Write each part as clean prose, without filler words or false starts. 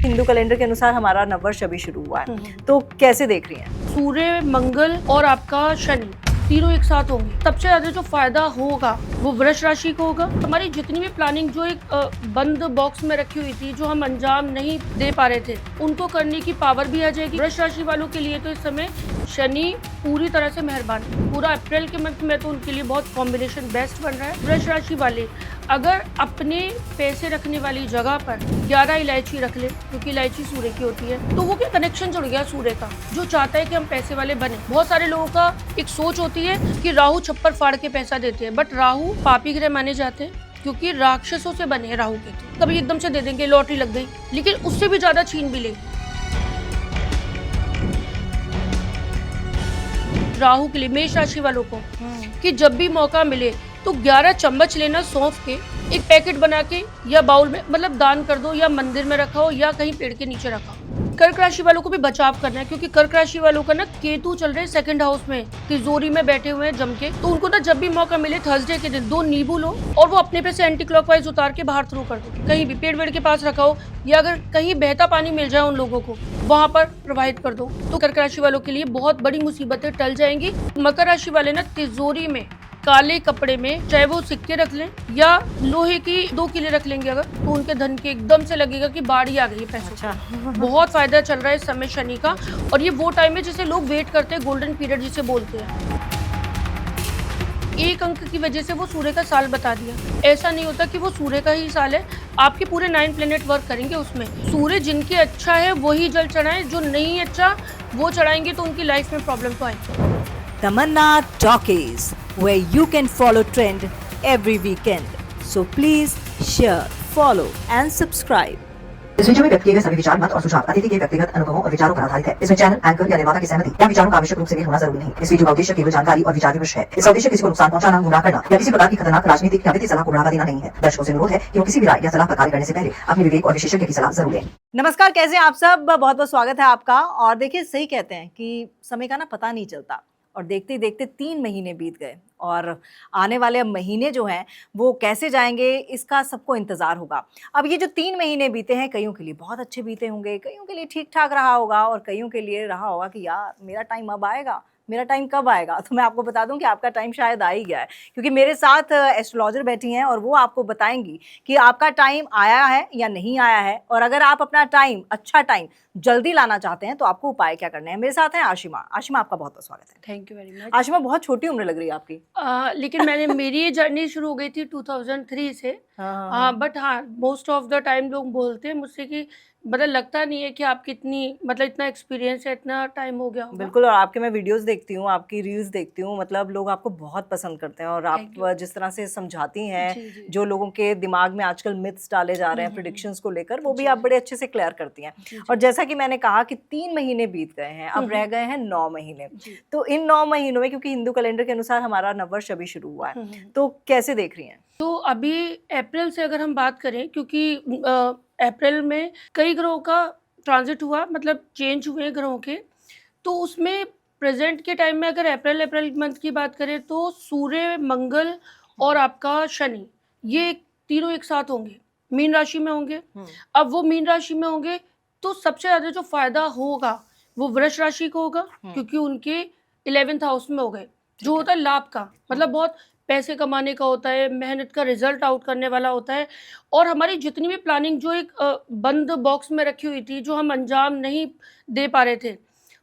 Hindu calendar के अनुसार हमारा नववर्ष अभी शुरू हुआ है, तो कैसे देख रही हैं? सूर्य, मंगल और आपका शनि तीनों एक साथ होंगे। सबसे ज्यादा जो फायदा होगा वो वृष राशि को होगा। हमारी जितनी भी प्लानिंग जो एक बंद बॉक्स में रखी हुई थी, जो हम अंजाम नहीं दे पा रहे थे, उनको करने की पावर भी आ जाएगी। वृष राशि वालों के लिए तो इस समय शनि पूरी तरह से मेहरबान है। पूरा अप्रैल के मंथ में तो उनके लिए बहुत कॉम्बिनेशन बेस्ट बन रहा है। वृष राशि वाले अगर अपने पैसे रखने वाली जगह पर 11 इलायची रख ले, क्योंकि इलायची सूर्य की होती है, तो वो क्या कनेक्शन जुड़ गया सूर्य का, जो चाहता है कि हम पैसे वाले बने। बहुत सारे लोगों का एक सोच होती है कि राहु छप्पर फाड़ के पैसा देते हैं, बट राहु पापी ग्रह माने जाते हैं, क्योंकि राक्षसों से बने हैं राहु के। तो कभी एकदम से दे देंगे, लॉटरी लग गई, लेकिन उससे भी ज्यादा छीन भी लेंगे। राहु के लिए मेष राशि वालों को कि जब भी मौका मिले तो 11 चम्मच लेना सौंफ के, एक पैकेट बना के या बाउल में मतलब दान कर दो, या मंदिर में रखा हो या कहीं पेड़ के नीचे रखा हो। कर्क राशि वालों को भी बचाव करना है, क्योंकि कर्क राशि वालों का ना केतु चल रहे हैं सेकंड हाउस में, तिजोरी में बैठे हुए हैं जम के। तो उनको ना जब भी मौका मिले थर्सडे के दिन 2 नींबू लो और वो अपने पे से एंटी क्लॉकवाइज उतार के बाहर थ्रो कर दो, कहीं भी पेड़ वेड़ के पास रखा हो, या अगर कहीं बहता पानी मिल जाए उन लोगों को वहां पर प्रवाहित कर दो, तो कर्क राशि वालों के लिए बहुत बड़ी मुसीबतें टल जाएंगी। मकर राशि वाले ना तिजोरी में काले कपड़े में चाहे वो सिक्के रख लें या लोहे की 2 किले रख लेंगे अगर, तो उनके धन के एकदम से लगेगा कि बाढ़ आ गई है पैसों। अच्छा। बहुत फायदा चल रहा है इस समय शनि का, और ये वो टाइम है जिसे लोग वेट करते हैं, गोल्डन पीरियड जिसे बोलते हैं। एक अंक की वजह से वो सूर्य का साल बता दिया। ऐसा नहीं होता कि वो सूर्य का ही साल है, आपके पूरे 9 प्लेनेट वर्क करेंगे उसमें। सूर्य जिनके अच्छा है वही जल चढ़ाएं, जो नहीं अच्छा वो चढ़ाएंगे तो उनकी लाइफ में प्रॉब्लम तो आएगी। Tamanna Talkies, where you can follow trend every weekend. So please share, follow and subscribe. इस वीडियो में व्यक्त किए गए सभी विचार, मत और सुझाव अतिथि के व्यक्तिगत अनुभवों और विचारों पर आधारित है। इसमें चैनल, एंकर या निर्माता की सहमति या विचारों का आवश्यक रूप से मेल होना जरूरी नहीं। इस वीडियो का उद्देश्य केवल जानकारी और विचार विमर्श है। इसका उद्देश्य किसी को नुकसान पहुंचाना, गुमराह करना या किसी प्रकार की खतरनाक राजनीतिक या वित्तीय सलाह को बढ़ावा देना नहीं है। दर्शकों से अनुरोध है कि वो किसी भी राय या सलाह पर कार्य करने से पहले अपने विवेक और विशेषज्ञ की सलाह जरूर लें। नमस्कार, कैसे हैं आप सब? बहुत बहुत स्वागत है आपका। और देखिए, सही कहते हैं कि समय का ना पता नहीं चलता, और देखते ही देखते 3 महीने बीत गए, और आने वाले अब महीने जो हैं वो कैसे जाएंगे इसका सबको इंतज़ार होगा। अब ये जो 3 महीने बीते हैं, कईयों के लिए बहुत अच्छे बीते होंगे, कईयों के लिए ठीक ठाक रहा होगा, और कईयों के लिए रहा होगा कि यार मेरा टाइम अब आएगा, मेरा टाइम कब आएगा। तो मैं आपको बता दूं कि आपका टाइम शायद आ ही गया है, क्योंकि मेरे साथ एस्ट्रोलॉजर बैठी हैं और वो आपको बताएंगी कि आपका टाइम आया है या नहीं आया है, और अगर आप अपना टाइम, अच्छा टाइम जल्दी लाना चाहते हैं तो आपको उपाय क्या करने हैं। मेरे साथ हैं आशिमा। आशिमा, आपका बहुत बहुत स्वागत है। Thank you very much. Ashima, बहुत छोटी उम्र लग रही है आपकी। लेकिन मेरी ये जर्नी शुरू हो गई थी 2003 से। बट हाँ, मोस्ट ऑफ द टाइम लोग बोलते हैं मुझसे कि मतलब लगता नहीं है कि आप कितनी मतलब इतना एक्सपीरियंस है, इतना टाइम हो गया होगा। बिल्कुल, और आपके मैं वीडियोस देखती हूँ, आपकी रील्स देखती हूँ, मतलब लोग आपको बहुत पसंद करते हैं, और आप जिस तरह से समझाती हैं, जी। जो लोगों के दिमाग में आजकल मिथ्स डाले जा रहे हैं प्रेडिक्शंस को लेकर, वो भी आप बड़े अच्छे से क्लियर करती हैं। और जैसा कि मैंने कहा कि 3 महीने बीत गए हैं, अब रह गए हैं 9 महीने। तो इन 9 महीनों में, क्योंकि हिंदू कैलेंडर के अनुसार हमारा नववर्ष अभी शुरू हुआ है, तो कैसे देख रही हैं? तो अभी अप्रैल से अगर हम बात करें, क्योंकि अप्रैल में कई ग्रहों का ट्रांजिट हुआ, मतलब चेंज हुए ग्रहों के, तो उसमें प्रेजेंट के टाइम में अगर अप्रैल मंथ की बात करें तो सूर्य, मंगल और आपका शनि, ये तीनों एक साथ होंगे, मीन राशि में होंगे। अब वो मीन राशि में होंगे तो सबसे ज्यादा जो फायदा होगा वो वृष राशि को होगा, क्योंकि उनके 11th हाउस में हो गए, जो होता है लाभ का, मतलब बहुत पैसे कमाने का होता है, मेहनत का रिजल्ट आउट करने वाला होता है। और हमारी जितनी भी प्लानिंग जो एक बंद बॉक्स में रखी हुई थी, जो हम अंजाम नहीं दे पा रहे थे,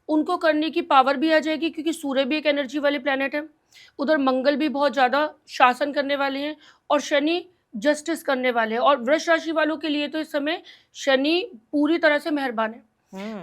उनको करने की पावर भी आ जाएगी, क्योंकि सूर्य भी एक एनर्जी वाले प्लैनेट है, उधर मंगल भी बहुत ज़्यादा शासन करने वाले हैं, और शनि जस्टिस करने वाले हैं। और वृष राशि वालों के लिए तो इस समय शनि पूरी तरह से मेहरबान है।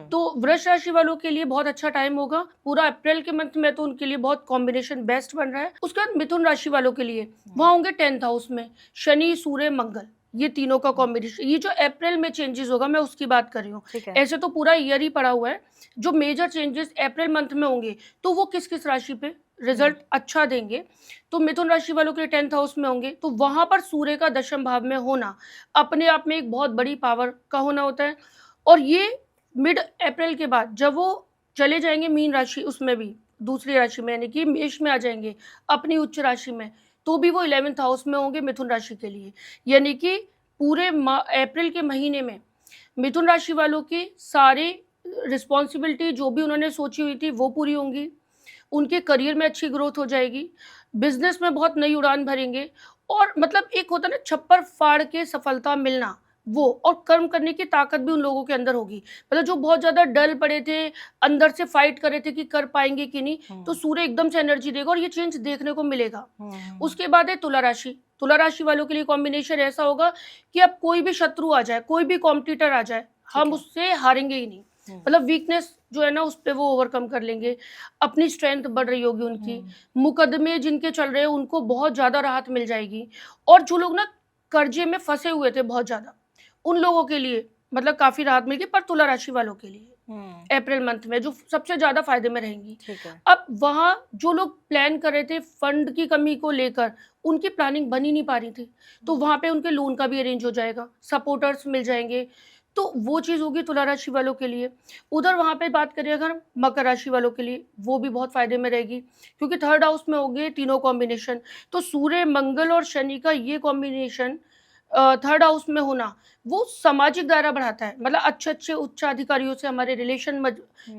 तो वृष राशि वालों के लिए बहुत अच्छा टाइम होगा। पूरा अप्रैल के मंथ में तो उनके लिए बहुत कॉम्बिनेशन बेस्ट बन रहा है। उसके बाद मिथुन राशि वालों के लिए वहाँ होंगे 10th हाउस में शनि, सूर्य, मंगल, ये तीनों का कॉम्बिनेशन। ये जो अप्रैल में चेंजेस होगा, मैं उसकी बात कर रही हूँ। ऐसे तो पूरा ईयर ही पड़ा हुआ है, जो मेजर चेंजेस अप्रैल मंथ में होंगे तो वो किस किस राशि पे रिजल्ट अच्छा देंगे। तो मिथुन राशि वालों के 10th हाउस में होंगे, तो वहां पर सूर्य का 10th भाव में होना अपने आप में एक बहुत बड़ी पावर का होना होता है। और ये मिड अप्रैल के बाद जब वो चले जाएंगे मीन राशि, उसमें भी दूसरी राशि में, यानी कि मेष में आ जाएंगे अपनी उच्च राशि में, तो भी वो 11th हाउस में होंगे मिथुन राशि के लिए। यानी कि पूरे अप्रैल के महीने में मिथुन राशि वालों की सारी रिस्पॉन्सिबिलिटी जो भी उन्होंने सोची हुई थी वो पूरी होंगी, उनके करियर में अच्छी ग्रोथ हो जाएगी, बिजनेस में बहुत नई उड़ान भरेंगे, और मतलब एक होता है ना छप्पर फाड़ के सफलता मिलना, वो और कर्म करने की ताकत भी उन लोगों के अंदर होगी। मतलब जो बहुत ज़्यादा डल पड़े थे, अंदर से फाइट कर रहे थे कि कर पाएंगे कि नहीं, तो सूर्य एकदम से एनर्जी देगा और ये चेंज देखने को मिलेगा। उसके बाद है तुला राशि। तुला राशि वालों के लिए कॉम्बिनेशन ऐसा होगा कि अब कोई भी शत्रु आ जाए, कोई भी कॉम्पिटिटर आ जाए, हम है। उससे हारेंगे ही नहीं। मतलब वीकनेस जो है ना उस पे वो ओवरकम कर लेंगे, अपनी स्ट्रेंथ बढ़ रही होगी उनकी, मुकदमे जिनके चल रहे हैं उनको बहुत ज़्यादा राहत मिल जाएगी, और जो लोग ना कर्जे में फंसे हुए थे बहुत ज़्यादा, उन लोगों के लिए मतलब काफ़ी राहत मिलेगी। पर तुला राशि वालों के लिए अप्रैल मंथ में जो सबसे ज़्यादा फायदे में रहेंगी। ठीक है। अब वहाँ जो लोग प्लान कर रहे थे फंड की कमी को लेकर, उनकी प्लानिंग बन ही नहीं पा रही थी, तो वहाँ पे उनके लोन का भी अरेंज हो जाएगा, सपोर्टर्स मिल जाएंगे, तो वो चीज़ होगी तुला राशि वालों के लिए। उधर वहाँ पे बात करें अगर मकर राशि वालों के लिए, वो भी बहुत फायदे में रहेगी, क्योंकि थर्ड हाउस में हो गए तीनों कॉम्बिनेशन, तो सूर्य मंगल और शनि का ये कॉम्बिनेशन थर्ड हाउस में होना वो सामाजिक दायरा बढ़ाता है। मतलब अच्छे-अच्छे उच्चाधिकारियों से हमारे रिलेशन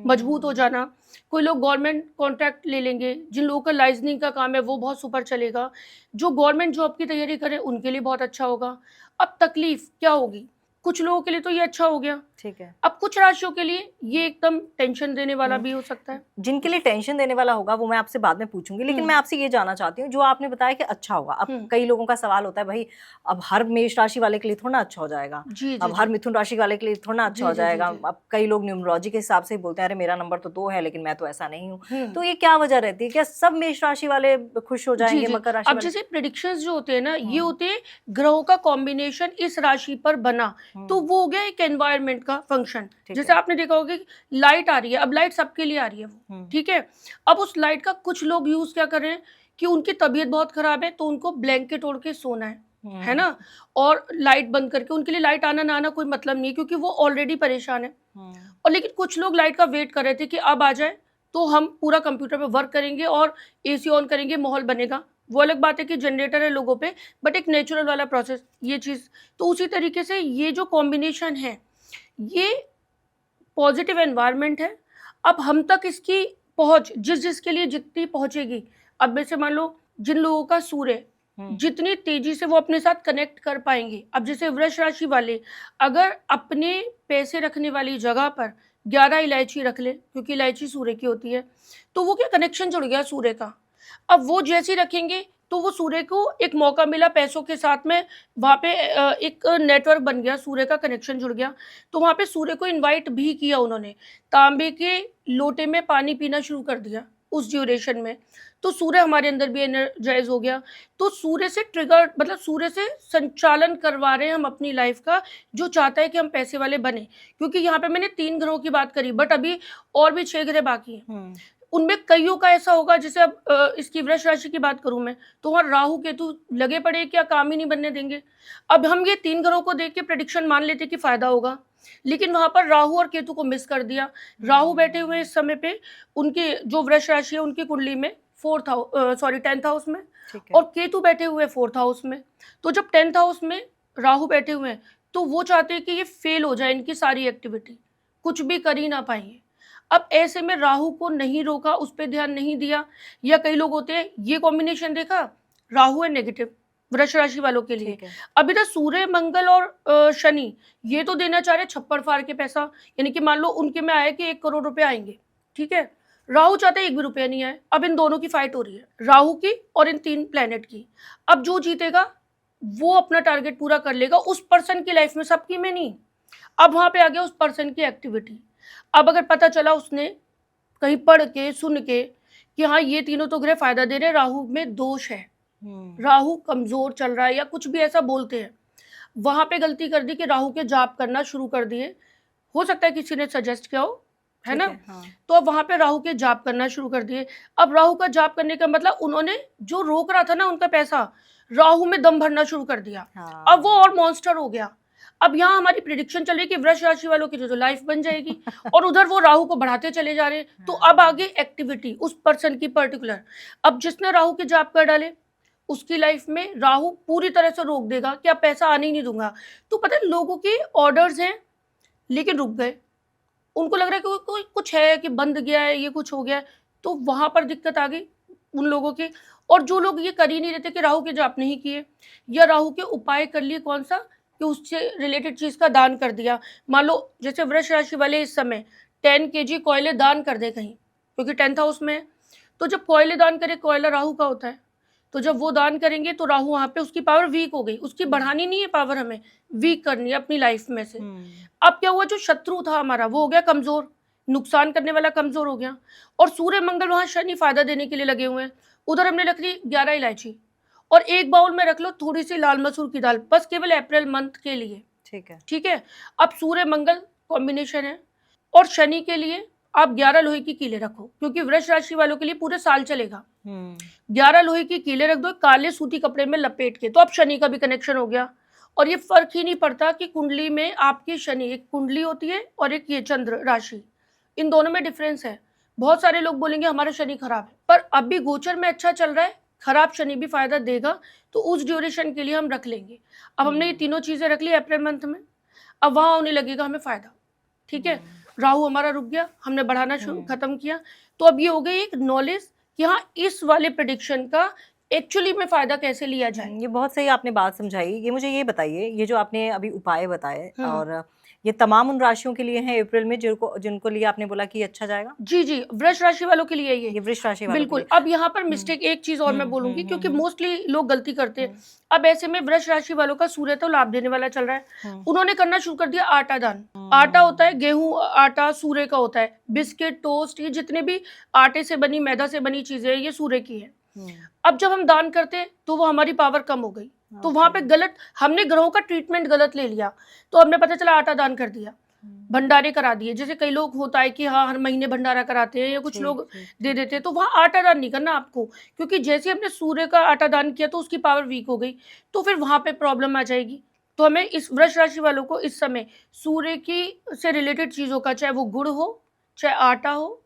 मजबूत हो जाना, कोई लोग गवर्नमेंट कॉन्ट्रैक्ट ले लेंगे, जिन लोगों का लाइजनिंग का काम है वो बहुत सुपर चलेगा, जो गवर्नमेंट जॉब की तैयारी करें उनके लिए बहुत अच्छा होगा। अब तकलीफ क्या होगी? कुछ लोगों के लिए तो ये अच्छा हो गया, ठीक है। अब कुछ राशियों के लिए ये एकदम टेंशन देने वाला भी हो सकता है। जिनके लिए टेंशन देने वाला होगा वो मैं आपसे बाद में पूछूंगी, लेकिन मैं आपसे ये जानना चाहती हूँ जो आपने बताया कि अच्छा होगा। अब कई लोगों का सवाल होता है भाई, अब हर मेष राशि वाले के लिए थोड़ा ना अच्छा हो जाएगा, जी, अब हर मिथुन राशि वाले के लिए थोड़ा ना अच्छा हो जाएगा। अब कई लोग न्यूमरोलॉजी के हिसाब से बोलते हैं अरे मेरा नंबर तो 2 है लेकिन मैं तो ऐसा नहीं हूँ, तो ये क्या वजह रहती है? क्या सब मेष राशि वाले खुश हो जाएंगे? मकर राशि अब वाले? जैसे प्रिडिक्शंस जो होते हैं ना, ये होते हैं ग्रहों का कॉम्बिनेशन इस राशि पर बना, तो वो हो गया एक एनवायरनमेंट का फंक्शन। जैसे आपने देखा होगा कि लाइट आ रही है, अब लाइट सबके लिए आ रही है वो, ठीक है। अब उस लाइट का कुछ लोग यूज क्या कर रहे हैं कि उनकी तबीयत बहुत खराब है तो उनको ब्लैंकेट ओढ़ के सोना है ना, और लाइट बंद करके, उनके लिए लाइट आना ना आना कोई मतलब नहीं है क्योंकि वो ऑलरेडी परेशान है। और लेकिन कुछ लोग लाइट का वेट कर रहे थे कि अब आ जाए तो हम पूरा कंप्यूटर पे वर्क करेंगे और एसी ऑन करेंगे, माहौल बनेगा। वो अलग बात है कि जनरेटर है लोगों पे, बट एक नेचुरल वाला प्रोसेस ये चीज़। तो उसी तरीके से ये जो कॉम्बिनेशन है ये पॉजिटिव एनवायरनमेंट है। अब हम तक इसकी पहुंच जिसके लिए जितनी पहुंचेगी, अब वैसे मान लो जिन लोगों का सूर्य जितनी तेजी से वो अपने साथ कनेक्ट कर पाएंगे, अब जैसे वृष राशि वाले अगर अपने पैसे रखने वाली जगह पर 11 इलायची रख ले, क्योंकि इलायची सूर्य की होती है, तो वो क्या कनेक्शन जुड़ गया सूर्य का। अब वो जैसे ही रखेंगे तो वो सूर्य को एक मौका मिला पैसों के साथ में, वहाँ पे एक नेटवर्क बन गया, सूर्य का कनेक्शन जुड़ गया, तो वहाँ पे सूर्य को इनवाइट भी किया उन्होंने, तांबे के लोटे में पानी पीना शुरू कर दिया उस ड्यूरेशन में, तो सूर्य हमारे अंदर भी एनर्जाइज हो गया। तो सूर्य से ट्रिगर, मतलब सूर्य से संचालन करवा रहे हैं हम अपनी लाइफ का, जो चाहता है कि हम पैसे वाले बने। क्योंकि यहाँ पे मैंने 3 ग्रहों की बात करी, बट अभी और भी 6 ग्रह बाकी हैं। उनमें कईयों का ऐसा होगा, जैसे अब इसकी वृष राशि की बात करूं मैं, तो वहाँ राहु केतु लगे पड़े, क्या काम ही नहीं बनने देंगे। अब हम ये 3 ग्रहों को देख के प्रेडिक्शन मान लेते कि फायदा होगा, लेकिन वहां पर राहु और केतु को मिस कर दिया। राहु बैठे हुए इस समय पे, उनके जो वृष राशि है उनकी कुंडली में 10th हाउस में, और केतु बैठे हुए 4th हाउस में। तो जब 10th हाउस में राहु बैठे हुए हैं तो वो चाहते हैं कि ये फेल हो जाए, इनकी सारी एक्टिविटी, कुछ भी कर ही ना पाएंगे। अब ऐसे में राहु को नहीं रोका, उस पर ध्यान नहीं दिया, या कई लोग होते हैं ये कॉम्बिनेशन देखा, राहु है नेगेटिव वृष राशि वालों के लिए। अब इधर सूर्य मंगल और शनि ये तो देना चाह रहे छप्पर फाड़ के पैसा, यानी कि मान लो उनके में आया कि 1 करोड़ रुपए आएंगे, ठीक है, राहु चाहते 1 भी रुपया नहीं आए। अब इन दोनों की फाइट हो रही है, राहु की और इन 3 प्लेनेट की। अब जो जीतेगा वो अपना टारगेट पूरा कर लेगा उस पर्सन की लाइफ में, सबकी में नहीं। अब वहां पे आ गया उस पर्सन की एक्टिविटी। अब अगर पता चला उसने कहीं पढ़ के सुन के कि हाँ ये तीनों तो ग्रह फायदा दे रहे, राहु में दोष है, राहु कमजोर चल रहा है, या कुछ भी ऐसा बोलते हैं, वहां पे गलती कर दी कि राहु के जाप करना शुरू कर दिए। हो सकता है किसी ने सजेस्ट किया हो, है ना, हाँ। तो अब वहां पे राहु के जाप करना शुरू कर दिए। अब राहु का जाप करने का मतलब उन्होंने जो रोक रहा था ना उनका पैसा, राहु में दम भरना शुरू कर दिया। हाँ। अब वो और मॉन्स्टर हो गया। अब यहाँ हमारी प्रिडिक्शन चल रही है कि वृष राशि वालों की जो लाइफ बन जाएगी और उधर वो राहु को बढ़ाते चले जा रहे हैं। तो अब आगे एक्टिविटी उस पर्सन की पर्टिकुलर, अब जिसने राहु के जाप कर डाले उसकी लाइफ में राहु पूरी तरह से रोक देगा कि अब पैसा आने ही नहीं दूंगा। तो पता है लोगों के ऑर्डर्स हैं लेकिन रुक गए। उनको लग रहा है कि कोई कुछ है, कि बंद गया है, ये कुछ हो गया है, तो वहाँ पर दिक्कत आ गई उन लोगों की। और जो लोग ये कर ही नहीं रहे थे कि राहु के जाप नहीं किए या राहु के उपाय कर लिए, कौन सा, कि उससे रिलेटेड चीज़ का दान कर दिया। मान लो जैसे वृष राशि वाले इस समय 10 kg कोयले दान कर दे कहीं, क्योंकि 10th हाउस में है। तो जब कोयले दान करे, कोयला राहु का होता है, तो जब वो दान करेंगे तो राहु वहाँ पे, उसकी पावर वीक हो गई, उसकी बढ़ानी नहीं है पावर, हमें वीक करनी है अपनी लाइफ में से। अब क्या हुआ, जो शत्रु था हमारा वो हो गया कमजोर, नुकसान करने वाला कमजोर हो गया। और सूर्य मंगल वहां शनि फायदा देने के लिए लगे हुए हैं। उधर हमने रख ली 11 इलायची और एक बाउल में रख लो थोड़ी सी लाल मसूर की दाल, बस केवल अप्रैल मंथ के लिए। ठीक है। ठीक है। अब सूर्य मंगल कॉम्बिनेशन है और शनि के लिए आप 11 लोहे की कीले रखो, क्योंकि वृष राशि वालों के लिए पूरे साल चलेगा। 11 लोहे की कीले रख दो काले सूती कपड़े में लपेट के, तो अब शनि का भी कनेक्शन हो गया। और ये फर्क ही नहीं पड़ता कि कुंडली में आपकी शनि, एक कुंडली होती है और एक ये चंद्र राशि, इन दोनों में डिफरेंस है। बहुत सारे लोग बोलेंगे हमारा शनि खराब है, पर अभी गोचर में अच्छा चल रहा है, खराब शनि भी फायदा देगा, तो उस ड्यूरेशन के लिए हम रख लेंगे। अब हमने ये तीनों चीजें रख ली अप्रैल मंथ में, अब वहां होने लगेगा हमें फायदा। ठीक है। राहु हमारा रुक गया, हमने बढ़ाना खत्म किया, तो अब ये हो गई एक नॉलेज कि हाँ इस वाले प्रेडिक्शन का एक्चुअली में फायदा कैसे लिया जाए। ये बहुत सही आपने बात समझाई। ये मुझे ये बताइए, ये जो आपने अभी उपाय बताए, हम्म। और ये तमाम उन राशियों के लिए हैं अप्रैल में जिनको लिए आपने बोला कि अच्छा जाएगा? जी जी, वृष राशि वालों के लिए ये वृष राशि वालों के बिल्कुल। लिए। अब यहाँ पर मिस्टेक एक चीज और मैं बोलूंगी, क्योंकि मोस्टली लोग गलती करते हैं। अब ऐसे में वृष राशि वालों का सूर्य तो लाभ देने वाला चल रहा है, उन्होंने करना शुरू कर दिया आटा दान। आटा होता है, गेहूं आटा सूर्य का होता है, बिस्किट टोस्ट ये जितने भी आटे से बनी मैदा से बनी चीजें ये सूर्य की है। अब जब हम दान करते हैं तो वो हमारी पावर कम हो गई, तो वहां पे गलत, हमने ग्रहों का ट्रीटमेंट गलत ले लिया, तो हमने पता चला आटा दान कर दिया, भंडारे करा दिए। जैसे कई लोग होता है कि हाँ हर महीने भंडारा कराते हैं या कुछ लोग दे देते हैं, तो वहाँ आटा दान नहीं करना आपको, क्योंकि जैसे हमने सूर्य का आटा दान किया तो उसकी पावर वीक हो गई, तो फिर वहाँ पे प्रॉब्लम आ जाएगी। तो हमें इस वृष राशि वालों को इस समय सूर्य की से रिलेटेड चीज़ों का, चाहे वो गुड़ हो, चाहे आटा हो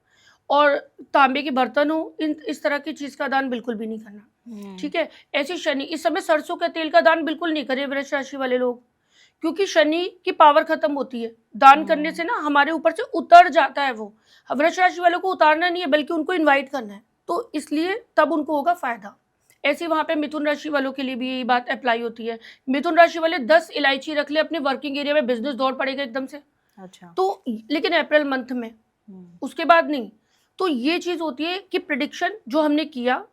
और तांबे के बर्तन हो, इस तरह की चीज़ का दान बिल्कुल भी नहीं करना। ठीक है। ऐसे शनि इस समय सरसों के तेल का दान बिल्कुल नहीं करें वृष राशि वाले लोग, क्योंकि शनि की पावर खत्म होती है। दान करने से ना हमारे ऊपर से उतर जाता है वो। वृष राशि वालों को उतारना नहीं है, बल्कि उनको इनवाइट करना है, तो इसलिए तब उनको होगा फायदा। ऐसे वहां पे मिथुन राशि वालों के लिए भी यही बात अप्लाई होती है। मिथुन राशि वाले 10 इलायची रख ले अपने वर्किंग एरिया में, बिजनेस दौड़ पड़ेगा एकदम से। अच्छा। तो लेकिन अप्रैल मंथ में, उसके बाद नहीं। तो ये चीज होती है कि प्रिडिक्शन जो हमने किया,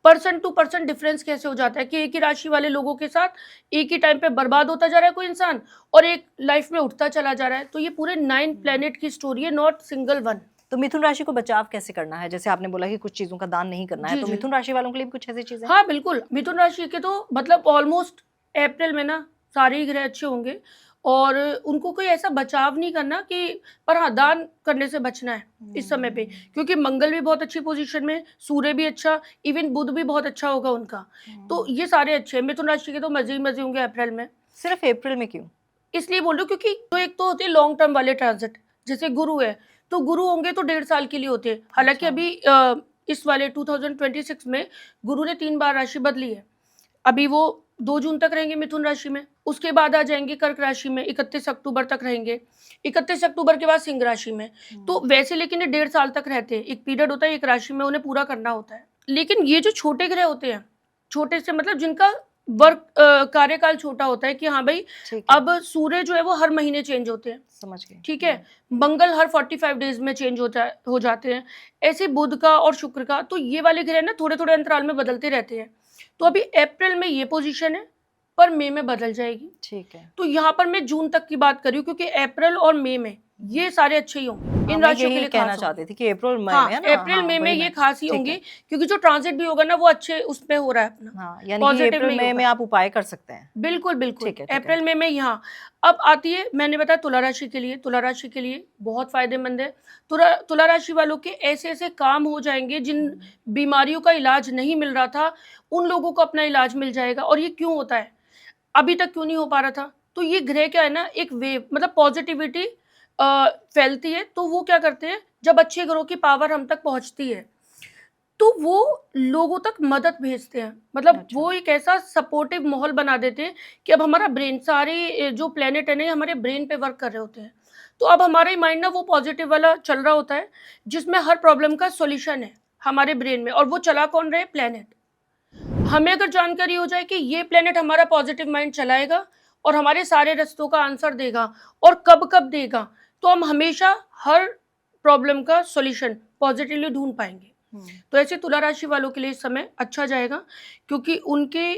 पर्सन टू पर्सन डिफरेंस कैसे हो जाता है कि एक ही राशि वाले लोगों के साथ एक ही टाइम पे बर्बाद होता जा रहा है कोई इंसान, और एक लाइफ में उठता चला जा रहा है। तो ये पूरे 9 प्लेनेट की स्टोरी है, नॉट सिंगल वन। तो मिथुन राशि को बचाव कैसे करना है? जैसे आपने बोला कि कुछ चीजों का दान नहीं करना है, तो मिथुन राशि वालों के लिए भी कुछ ऐसी चीजें? हाँ बिल्कुल, मिथुन राशि के तो मतलब ऑलमोस्ट अप्रैल में ना सारे ही ग्रह अच्छे होंगे, और उनको कोई ऐसा बचाव नहीं करना कि, पर हाँ दान करने से बचना है इस समय पे, क्योंकि मंगल भी बहुत अच्छी पोजीशन में, सूर्य भी अच्छा, इवन बुध भी बहुत अच्छा होगा उनका। तो ये सारे अच्छे हैं। मिथुन राशि के तो मजे ही मजे होंगे अप्रैल में। सिर्फ अप्रैल में क्यों? इसलिए बोल रही हूँ क्योंकि तो एक तो होते हैं लॉन्ग टर्म वाले ट्रांजिट, जैसे गुरु है, तो गुरु होंगे तो 1.5 साल के लिए होते हैं। हालांकि अभी इस वाले 2026 में गुरु ने 3 बार राशि बदली है। अभी वो 2 जून तक रहेंगे मिथुन राशि में, उसके बाद आ जाएंगे कर्क राशि में, 31 अक्टूबर तक रहेंगे, 31 अक्टूबर के बाद सिंह राशि में। तो वैसे लेकिन ये 1.5 साल तक रहते हैं, एक पीरियड होता है एक राशि में, उन्हें पूरा करना होता है। लेकिन ये जो छोटे ग्रह होते हैं, छोटे से मतलब जिनका वर्क कार्यकाल छोटा होता है, कि हाँ भाई अब सूर्य जो है वो हर महीने चेंज होते हैं, समझ गए। ठीक है, मंगल हर 45 डेज में चेंज हो जाते हैं, ऐसे बुध का और शुक्र का। तो ये वाले ग्रह ना थोड़े थोड़े अंतराल में बदलते रहते हैं। तो अभी अप्रैल में ये पोजीशन है, पर मई में बदल जाएगी। ठीक है। तो यहाँ पर मैं जून तक की बात कर रही हूँ, क्योंकि अप्रैल और मई में ये सारे अच्छे ही होंगे इन राशियों के लिए। कहना चाहते थे कि अप्रैल मई हाँ, में ना, अप्रैल मई में ये खास ही होंगे, क्योंकि जो ट्रांजिट भी होगा ना वो अच्छे उसमें हो रहा है अपना। हाँ, यानी कि अप्रैल मई में आप उपाय कर सकते हैं। बिल्कुल बिल्कुल, अप्रैल मई में। यहाँ अब आती है, मैंने बताया तुला राशि के लिए, तुला राशि के लिए बहुत फायदेमंद है। तुला राशि वालों के ऐसे ऐसे काम हो जाएंगे, जिन बीमारियों का इलाज नहीं मिल रहा था उन लोगों को अपना इलाज मिल जाएगा। और ये क्यों होता है, अभी तक क्यों नहीं हो पा रहा था? तो ये ग्रह क्या है ना, एक वेव, मतलब पॉजिटिविटी फैलती है। तो वो क्या करते हैं, जब अच्छे ग्रहों की पावर हम तक पहुंचती है तो वो लोगों तक मदद भेजते हैं, मतलब वो एक ऐसा सपोर्टिव माहौल बना देते हैं कि अब हमारा ब्रेन, सारे जो प्लेनेट है ना हमारे ब्रेन पे वर्क कर रहे होते हैं। तो अब हमारा माइंड ना वो पॉजिटिव वाला चल रहा होता है जिसमें हर प्रॉब्लम का सॉल्यूशन है हमारे ब्रेन में, और वो चला कौन रहे, प्लेनेट। हमें अगर जानकारी हो जाए कि ये प्लेनेट हमारा पॉजिटिव माइंड चलाएगा और हमारे सारे रास्तों का आंसर देगा और कब कब देगा, तो हम हमेशा हर प्रॉब्लम का सॉल्यूशन पॉजिटिवली ढूंढ पाएंगे। तो ऐसे तुला राशि वालों के लिए इस समय अच्छा जाएगा, क्योंकि उनके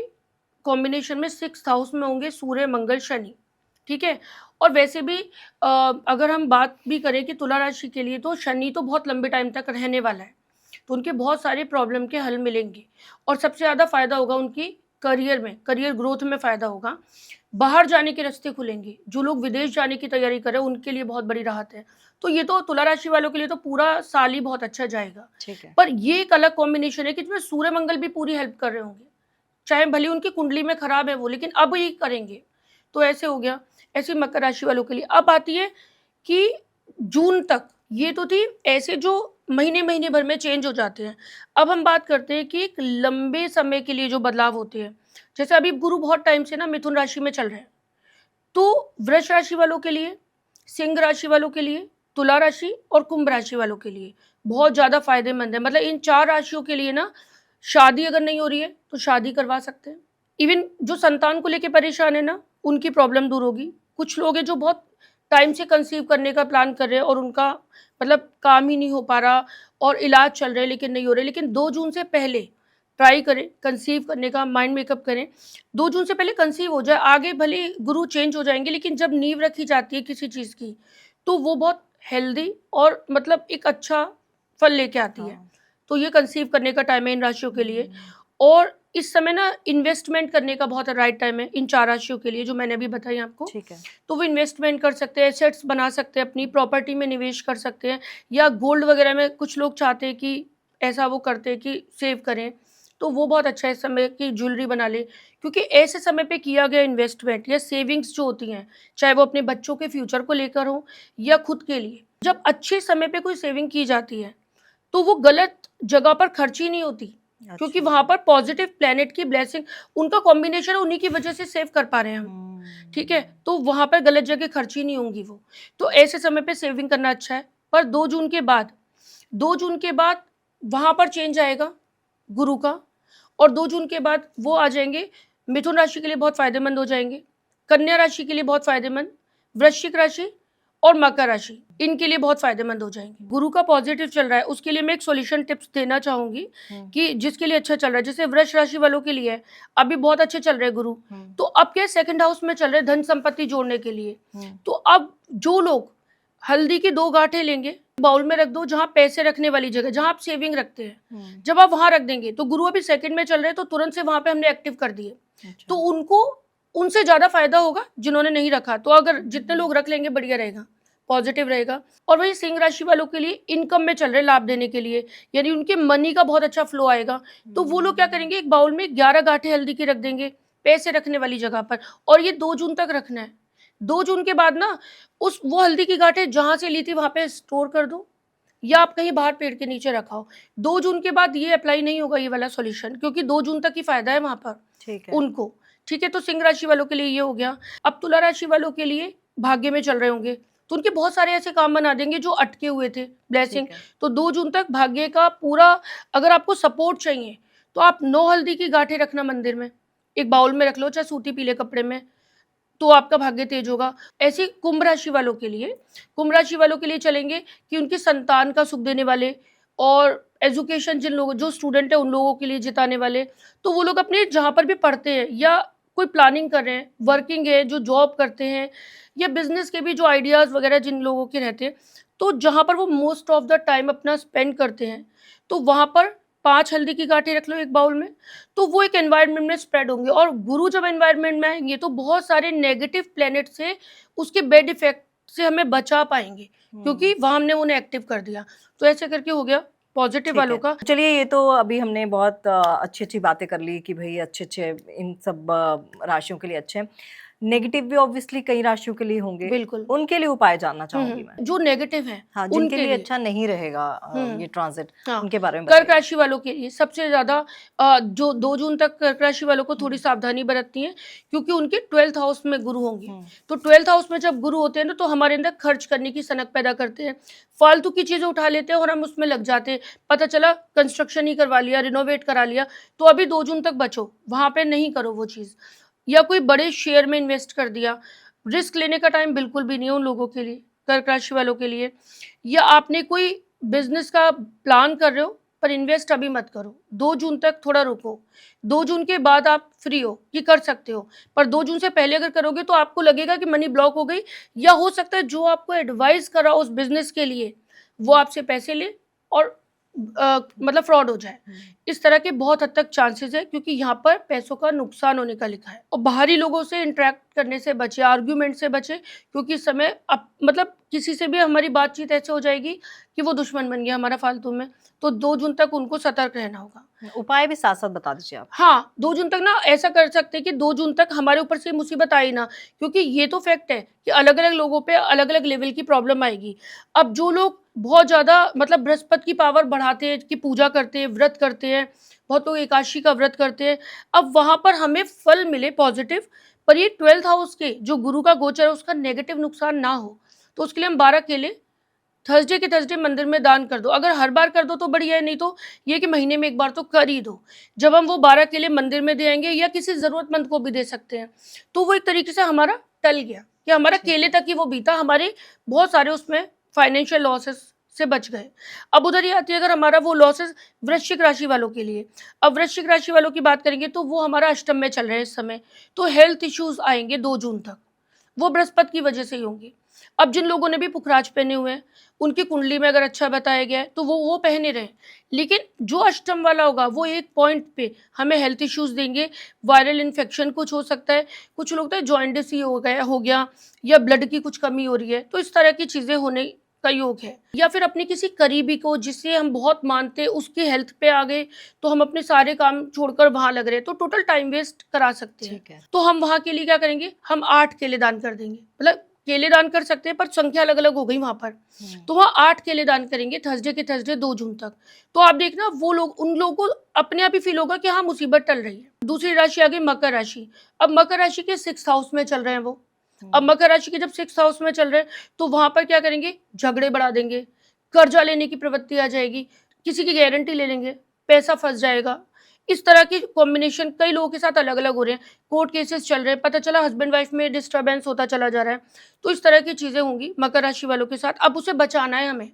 कॉम्बिनेशन में 6th हाउस में होंगे सूर्य मंगल शनि, ठीक है। और वैसे भी अगर हम बात भी करें कि तुला राशि के लिए, तो शनि तो बहुत लंबे टाइम तक रहने वाला है, तो उनके बहुत सारे प्रॉब्लम के हल मिलेंगे और सबसे ज़्यादा फायदा होगा उनकी करियर में, करियर ग्रोथ में फ़ायदा होगा। बाहर जाने के रास्ते खुलेंगे, जो लोग विदेश जाने की तैयारी करें उनके लिए बहुत बड़ी राहत है। तो ये तो तुला राशि वालों के लिए तो पूरा साल ही बहुत अच्छा जाएगा। ठीक है। पर ये एक अलग कॉम्बिनेशन है कि इसमें सूर्य मंगल भी पूरी हेल्प कर रहे होंगे, चाहे भले उनकी कुंडली में खराब है वो, लेकिन अब ये करेंगे। तो ऐसे हो गया। ऐसे मकर राशि वालों के लिए अब आती है कि जून तक, ये तो थी ऐसे जो महीने महीने भर में चेंज हो जाते हैं। अब हम बात करते हैं कि एक लंबे समय के लिए जो बदलाव होते हैं, जैसे अभी गुरु बहुत टाइम से ना मिथुन राशि में चल रहे हैं, तो वृष राशि वालों के लिए, सिंह राशि वालों के लिए, तुला राशि और कुंभ राशि वालों के लिए बहुत ज़्यादा फायदेमंद है। मतलब इन 4 राशियों के लिए ना, शादी अगर नहीं हो रही है तो शादी करवा सकते हैं। इवन जो संतान को लेके परेशान है ना, उनकी प्रॉब्लम दूर होगी। कुछ लोग हैं जो बहुत टाइम से कंसीव करने का प्लान कर रहे हैं और उनका मतलब काम ही नहीं हो पा रहा और इलाज चल रहे हैं लेकिन नहीं हो रहे, लेकिन 2 जून से पहले ट्राई करें कंसीव करने का, माइंड मेकअप करें। 2 जून से पहले कंसीव हो जाए, आगे भले गुरु चेंज हो जाएंगे, लेकिन जब नींव रखी जाती है किसी चीज़ की, तो वो बहुत हेल्दी और मतलब एक अच्छा फल लेके आती है। हाँ। तो ये कंसीव करने का टाइम है इन राशियों के लिए। और इस समय ना इन्वेस्टमेंट करने का बहुत राइट टाइम है इन 4 राशियों के लिए, जो मैंने अभी बताई आपको। ठीक है। तो वो इन्वेस्टमेंट कर सकते हैं, एसेट्स बना सकते हैं, अपनी प्रॉपर्टी में निवेश कर सकते हैं, या गोल्ड वगैरह में कुछ लोग चाहते हैं कि ऐसा वो करते हैं कि सेव करें, तो वो बहुत अच्छा है इस समय की ज्वेलरी बना ले। क्योंकि ऐसे समय पे किया गया इन्वेस्टमेंट या सेविंग्स जो होती हैं, चाहे वो अपने बच्चों के फ्यूचर को लेकर हो या खुद के लिए, जब अच्छे समय पे कोई सेविंग की जाती है तो वो गलत जगह पर खर्ची नहीं होती, क्योंकि अच्छा। वहां पर पॉजिटिव प्लेनेट की ब्लेसिंग, उनका कॉम्बिनेशन है, उन्हीं की वजह से सेव कर पा रहे हैं हम, ठीक है। तो वहां पर गलत जगह खर्ची नहीं होंगी वो, तो ऐसे समय पे सेविंग करना अच्छा है। पर 2 जून के बाद, 2 जून के बाद वहां पर चेंज आएगा गुरु का, और 2 जून के बाद वो आ जाएंगे मिथुन राशि के लिए बहुत फायदेमंद हो जाएंगे, कन्या राशि के लिए बहुत फायदेमंद, वृश्चिक राशि और मकर राशि इनके लिए बहुत फायदेमंद हो जाएंगे। गुरु का पॉजिटिव चल रहा है, उसके लिए मैं एक सॉल्यूशन टिप्स देना चाहूंगी कि जिसके लिए अच्छा चल रहा है, जैसे वृष राशि वालों के लिए है, अभी बहुत अच्छे चल रहे हैं गुरु, तो अब क्या 2nd हाउस में चल रहे हैं धन संपत्ति जोड़ने के लिए। तो अब जो लोग हल्दी की 2 गांठें लेंगे, बाउल में रख दो, जहां पैसे रखने वाली जगह, जहां आप सेविंग रखते हैं, जब आप वहां रख देंगे, तो गुरु अभी 2nd में चल रहे हैं, तो तुरंत से वहां पे हमने एक्टिव कर दिए, तो उनको उनसे ज्यादा फायदा होगा जिन्होंने नहीं रखा। तो अगर जितने लोग रख लेंगे बढ़िया रहेगा, पॉजिटिव रहेगा। और वही सिंह राशि वालों के लिए इनकम में चल रहे लाभ देने के लिए, यानी उनके मनी का बहुत अच्छा फ्लो आएगा। तो वो लोग क्या करेंगे, एक बाउल में 11 गांठें हल्दी की रख देंगे पैसे रखने वाली जगह पर, और ये 2 जून तक रखना है। 2 जून के बाद ना वो हल्दी की गांठें जहां से ली थी वहां पे स्टोर कर दो, या आप कहीं बाहर पेड़ के नीचे रखाओ। 2 जून के बाद ये अप्लाई नहीं होगा ये वाला सॉल्यूशन, क्योंकि 2 जून तक ही फायदा है वहां पर, ठीक है। उनको, ठीक है। तो सिंह राशि वालों के लिए ये हो गया। अब तुला राशि वालों के लिए भाग्य में चल रहे होंगे, तो उनके बहुत सारे ऐसे काम बना देंगे जो अटके हुए थे, ब्लेसिंग। तो 2 जून तक भाग्य का पूरा, अगर आपको सपोर्ट चाहिए तो आप 9 हल्दी की गांठें रखना मंदिर में, एक बाउल में रख लो, चाहे सूती पीले कपड़े में, तो आपका भाग्य तेज होगा। ऐसे कुंभ राशि वालों के लिए, कुंभ राशि वालों के लिए चलेंगे कि उनकी संतान का सुख देने वाले, और एजुकेशन जिन लोगों, जो स्टूडेंट है उन लोगों के लिए जिताने वाले। तो वो लोग अपने जहाँ पर भी पढ़ते हैं या कोई प्लानिंग कर रहे हैं, वर्किंग है, जो जॉब करते हैं, या बिजनेस के भी जो आइडियाज़ वगैरह जिन लोगों के रहते हैं, तो जहाँ पर वो मोस्ट ऑफ द टाइम अपना स्पेंड करते हैं, तो वहाँ पर 5 हल्दी की गांठें रख लो एक बाउल में, तो वो एक एनवायरनमेंट में स्प्रेड होंगे। और गुरु जब एनवायरनमेंट में आएंगे तो बहुत सारे नेगेटिव प्लैनेट से, उसके बैड इफेक्ट से हमें बचा पाएंगे, क्योंकि वहां हमने उन्हें एक्टिव कर दिया। तो ऐसे करके हो गया पॉजिटिव ठीक वालों है। का। चलिए, ये तो अभी हमने बहुत अच्छी अच्छी बातें कर ली कि भाई अच्छे अच्छे इन सब राशियों के लिए अच्छे हैं। नेगेटिव भी ऑब्वियसली कई राशियों के लिए होंगे, बिल्कुल। उनके लिए उपाय जानना चाहूंगी मैं। जो नेगेटिव है हाँ, जिनके उनके लिए लिए। अच्छा नहीं रहेगा हम्म। ये ट्रांजिट, हाँ, उनके बारे में कर्क बताइए। राशि वालों के लिए सबसे ज्यादा जो 2 जून तक कर्क राशि वालों को थोड़ी सावधानी बरतनी है, क्योंकि उनके 12th हाउस में गुरु होंगे। तो 12th हाउस में जब गुरु होते हैं ना, तो हमारे अंदर खर्च करने की सनक पैदा करते हैं, फालतू की चीजें उठा लेते हैं और हम उसमें लग जाते हैं। पता चला कंस्ट्रक्शन ही करवा लिया, रिनोवेट करा लिया, तो अभी 2 जून तक बचो, वहां पे नहीं करो वो चीज। या कोई बड़े शेयर में इन्वेस्ट कर दिया, रिस्क लेने का टाइम बिल्कुल भी नहीं है उन लोगों के लिए, कर्क राशि वालों के लिए। या आपने कोई बिजनेस का प्लान कर रहे हो, पर इन्वेस्ट अभी मत करो, 2 जून तक थोड़ा रुको। 2 जून के बाद आप फ्री हो कि कर सकते हो, पर 2 जून से पहले अगर करोगे तो आपको लगेगा कि मनी ब्लॉक हो गई, या हो सकता है जो आपको एडवाइस करा उस बिजनेस के लिए वो आपसे पैसे ले और मतलब फ्रॉड हो जाए। इस तरह के बहुत हद तक चांसेस है, क्योंकि यहाँ पर पैसों का नुकसान होने का लिखा है। और बाहरी लोगों से इंटरेक्ट करने से बचे, आर्ग्यूमेंट से बचे, क्योंकि इस समय मतलब किसी से भी हमारी बातचीत ऐसे हो जाएगी कि वो दुश्मन बन गया हमारा फालतू में। तो 2 जून तक उनको सतर्क रहना होगा। उपाय भी साथ साथ बता दीजिए आप। हाँ, 2 जून तक ना ऐसा कर सकते हैं कि 2 जून तक हमारे ऊपर से मुसीबत आई ना, क्योंकि ये तो फैक्ट है कि अलग-अलग लोगों पे अलग-अलग लेवल की प्रॉब्लम आएगी। अब जो लोग बहुत ज़्यादा मतलब बृहस्पति की पावर बढ़ाते हैं, कि पूजा करते हैं, व्रत करते हैं, बहुत लोग एकादशी का व्रत करते हैं, अब वहाँ पर हमें फल मिले पॉजिटिव, पर ये 12th हाउस के जो गुरु का गोचर है उसका नेगेटिव नुकसान ना हो, तो उसके लिए हम 12 केले थर्सडे के थर्सडे मंदिर में दान कर दो। अगर हर बार कर दो तो बढ़िया है, नहीं तो ये कि महीने में एक बार तो कर ही दो। जब हम वो 12 केले मंदिर में दे आएंगे, या किसी जरूरतमंद को भी दे सकते हैं, तो वो एक तरीके से हमारा टल गया, कि हमारा केले तक ही वो बीता, हमारे बहुत सारे उसमें फाइनेंशियल लॉसेस से बच गए। अब उधर ही आती है अगर हमारा वो लॉसेस वृश्चिक राशि वालों के लिए। अब वृश्चिक राशि वालों की बात करेंगे तो वो हमारा अष्टम में चल रहे हैं इस समय, तो हेल्थ इश्यूज आएंगे 2 जून तक, वो बृहस्पति की वजह से ही होंगे। अब जिन लोगों ने भी पुखराज पहने हुए हैं, उनकी कुंडली में अगर अच्छा बताया गया है तो वो पहने रहे, लेकिन जो अष्टम वाला होगा वो एक पॉइंट पे हमें हेल्थ इश्यूज देंगे। वायरल इन्फेक्शन कुछ हो सकता है, कुछ लोग तो जॉइंटिस ही हो गया, या ब्लड की कुछ कमी हो रही है, तो इस तरह की चीजें होने का योग है। या फिर अपने किसी करीबी को जिससे हम बहुत मानते हैं उसकी हेल्थ पे आ गए, तो हम अपने सारे काम छोड़कर वहां लग रहे हैं, तो टोटल टाइम वेस्ट करा सकते हैं। ठीक है। तो हम वहां के लिए क्या करेंगे, हम 8 केले दान कर देंगे, मतलब केले दान कर सकते हैं पर संख्या अलग अलग हो गई वहां पर, तो वहाँ 8 केले दान करेंगे थर्सडे के थर्सडे 2 जून तक। तो आप देखना वो लोग, उन लोगों को अपने आप ही फील होगा कि हाँ मुसीबत टल रही है। दूसरी राशि आ गई मकर राशि। अब मकर राशि के 6th हाउस में चल रहे हैं वो। अब मकर राशि के जब 6th हाउस में चल रहे हैं, तो वहां पर क्या करेंगे, झगड़े बढ़ा देंगे, कर्जा लेने की प्रवृत्ति आ जाएगी, किसी की गारंटी ले लेंगे, पैसा फंस जाएगा। इस तरह की कॉम्बिनेशन कई लोगों के साथ अलग अलग हो रहे हैं, कोर्ट केसेस चल रहे हैं, पता चला हस्बैंड वाइफ में डिस्टर्बेंस होता चला जा रहा है। तो इस तरह की चीजें होंगी मकर राशि वालों के साथ। अब उसे बचाना है हमें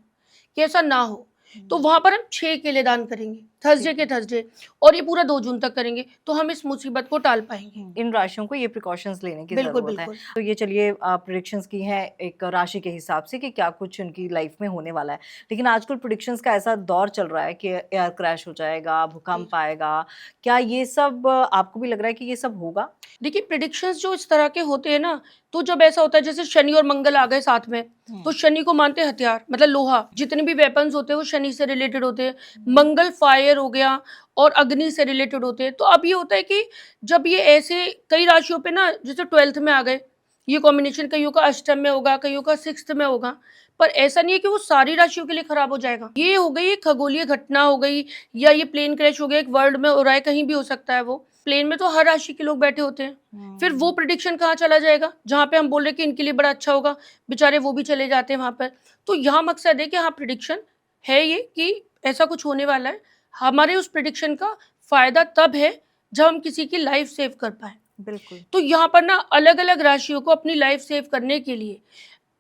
कि ऐसा ना हो, तो वहां पर हम 6 केले दान करेंगे थर्सडे के थर्सडे, और ये पूरा 2 जून तक करेंगे, तो हम इस मुसीबत को टाल पाएंगे। इन राशियों को ये प्रिकॉशंस लेने की बिल्कुल, जरूरत है। बिल्कुल। तो ये चलिए प्रिडिक्शंस की हैं एक राशि के हिसाब से कि क्या कुछ उनकी लाइफ में होने वाला है, लेकिन आजकल प्रिडिक्शंस का ऐसा दौर चल रहा है कि एयर क्रैश हो जाएगा, भूकंप आएगा, क्या ये सब आपको भी लग रहा है कि ये सब होगा? देखिए प्रिडिक्शंस जो इस तरह के होते हैं ना, तो जब ऐसा होता है जैसे शनि और मंगल आ गए साथ में, तो शनि को मानते हैं हथियार, मतलब लोहा, जितने भी वेपन्स होते हैं वो शनि से रिलेटेड होते हैं। मंगल फायर हो गया और अग्नि से रिलेटेड होते हैं। तो अब ये होता है कि जब ये ऐसे कई राशियों पे ना, जैसे 12th में आ गए ये कॉम्बिनेशन, कईयों का अष्टम में होगा, कईयों का 6th में होगा, पर ऐसा नहीं है कि वो सारी राशियों के लिए खराब हो जाएगा। ये हो गई एक खगोलीय घटना हो गई, या ये प्लेन क्रैश हो गया, एक वर्ल्ड में हो रहा है, कहीं भी हो सकता है। वो प्लेन में तो हर राशि के लोग बैठे होते हैं, फिर वो प्रिडिक्शन कहाँ चला जाएगा, जहाँ पे हम बोल रहे हैं कि इनके लिए बड़ा अच्छा होगा, बेचारे वो भी चले जाते हैं वहां पर। तो यहाँ मकसद है कि हाँ प्रिडिक्शन है ये कि ऐसा कुछ होने वाला है, हमारे उस प्रिडिक्शन का फायदा तब है जब हम किसी की लाइफ सेव कर पाए। बिल्कुल। तो यहाँ पर ना अलग अलग राशियों को अपनी लाइफ सेव करने के लिए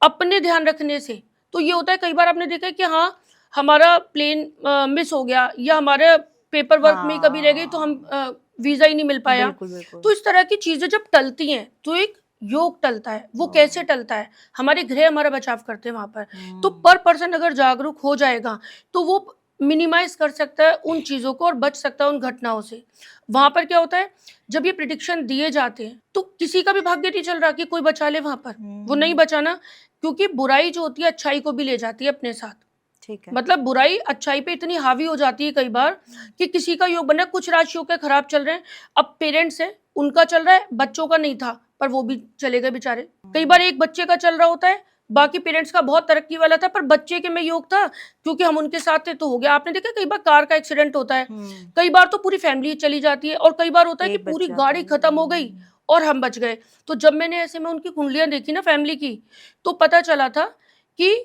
अपने ध्यान रखने से, तो ये होता है कई बार आपने देखा है कि हाँ हमारा प्लेन मिस हो गया, या हमारे पेपर वर्क में कभी रह गई, तो हम वीजा ही नहीं मिल पाया। बिल्कुल, बिल्कुल। तो इस तरह की चीजें जब टलती हैं तो एक योग टलता है। वो कैसे टलता है, हमारे ग्रह हमारा बचाव करते हैं वहां पर। तो पर पर्सन अगर जागरूक हो जाएगा तो वो मिनिमाइज कर सकता है उन चीजों को और बच सकता है उन घटनाओं से। वहां पर क्या होता है, जब ये प्रिडिक्शन दिए जाते हैं तो किसी का भी भाग्य नहीं चल रहा कि कोई बचा ले वहां पर, वो नहीं बचाना, क्योंकि बुराई जो होती है अच्छाई को भी ले जाती है अपने साथ। ठीक है। मतलब बुराई अच्छाई पे इतनी हावी हो जाती है कई बार कि किसी का योग बना, कुछ राशियों के खराब चल रहे हैं, अब पेरेंट्स है उनका चल रहा है, बच्चों का नहीं था, पर वो भी चले गए बेचारे। कई बार एक बच्चे का चल रहा होता है, बाकी पेरेंट्स का बहुत तरक्की वाला था, पर बच्चे के में योग था, क्योंकि हम उनके साथ थे तो हो गया। आपने देखा कई बार कार का एक्सीडेंट होता है, कई बार तो पूरी फैमिली चली जाती है, और कई बार होता है कि एक बच पूरी जाता गाड़ी है। खत्म हो गई और हम बच गए। तो जब मैंने ऐसे में उनकी कुंडलियां देखी ना फैमिली की, तो पता चला था कि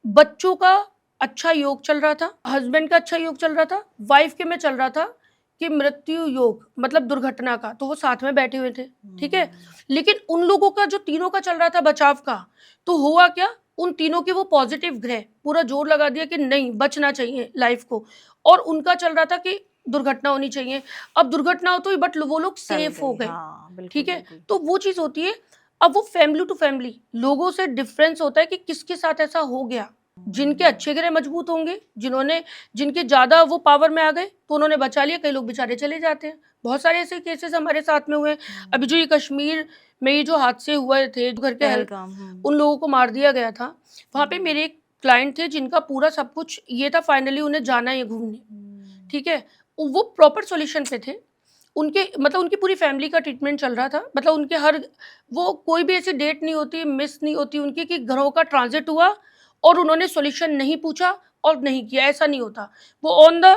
बच्चों का अच्छा योग चल रहा था, हस्बैंड का अच्छा योग चल रहा था, वाइफ के में चल रहा था कि मृत्यु योग मतलब दुर्घटना का, तो वो साथ में बैठे हुए थे, ठीक है। लेकिन उन लोगों का जो तीनों का चल रहा था बचाव का, तो हुआ क्या, उन तीनों के वो पॉजिटिव ग्रह पूरा जोर लगा दिया कि नहीं बचना चाहिए लाइफ को, और उनका चल रहा था कि दुर्घटना होनी चाहिए। अब दुर्घटना हो तो बट वो लोग सेफ हो गए, हाँ, बिल्कुल, ठीक है। बिल्कुल। तो वो चीज होती है। अब वो फैमिली टू फैमिली लोगों से डिफरेंस होता है कि किसके साथ ऐसा हो गया। जिनके अच्छे ग्रह मजबूत होंगे, जिनके ज्यादा वो पावर में आ गए तो उन्होंने बचा लिया, कई लोग बेचारे चले जाते हैं। बहुत सारे ऐसे केसेस हमारे साथ में हुए हैं। अभी जो ये कश्मीर में ये जो हादसे हुए थे, जो घर के पहलगाम, उन लोगों को मार दिया गया था, वहां पे मेरे एक क्लाइंट थे जिनका पूरा सब कुछ ये था, फाइनली उन्हें जाना है घूमने, ठीक है। वो प्रॉपर सॉल्यूशन पे थे, उनके मतलब उनकी पूरी फैमिली का ट्रीटमेंट चल रहा था, मतलब उनके हर वो कोई भी ऐसी डेट नहीं होती, मिस नहीं होती उनकी कि घरों का ट्रांजिट हुआ और उन्होंने सॉल्यूशन नहीं पूछा और नहीं किया, ऐसा नहीं होता। वो ऑन द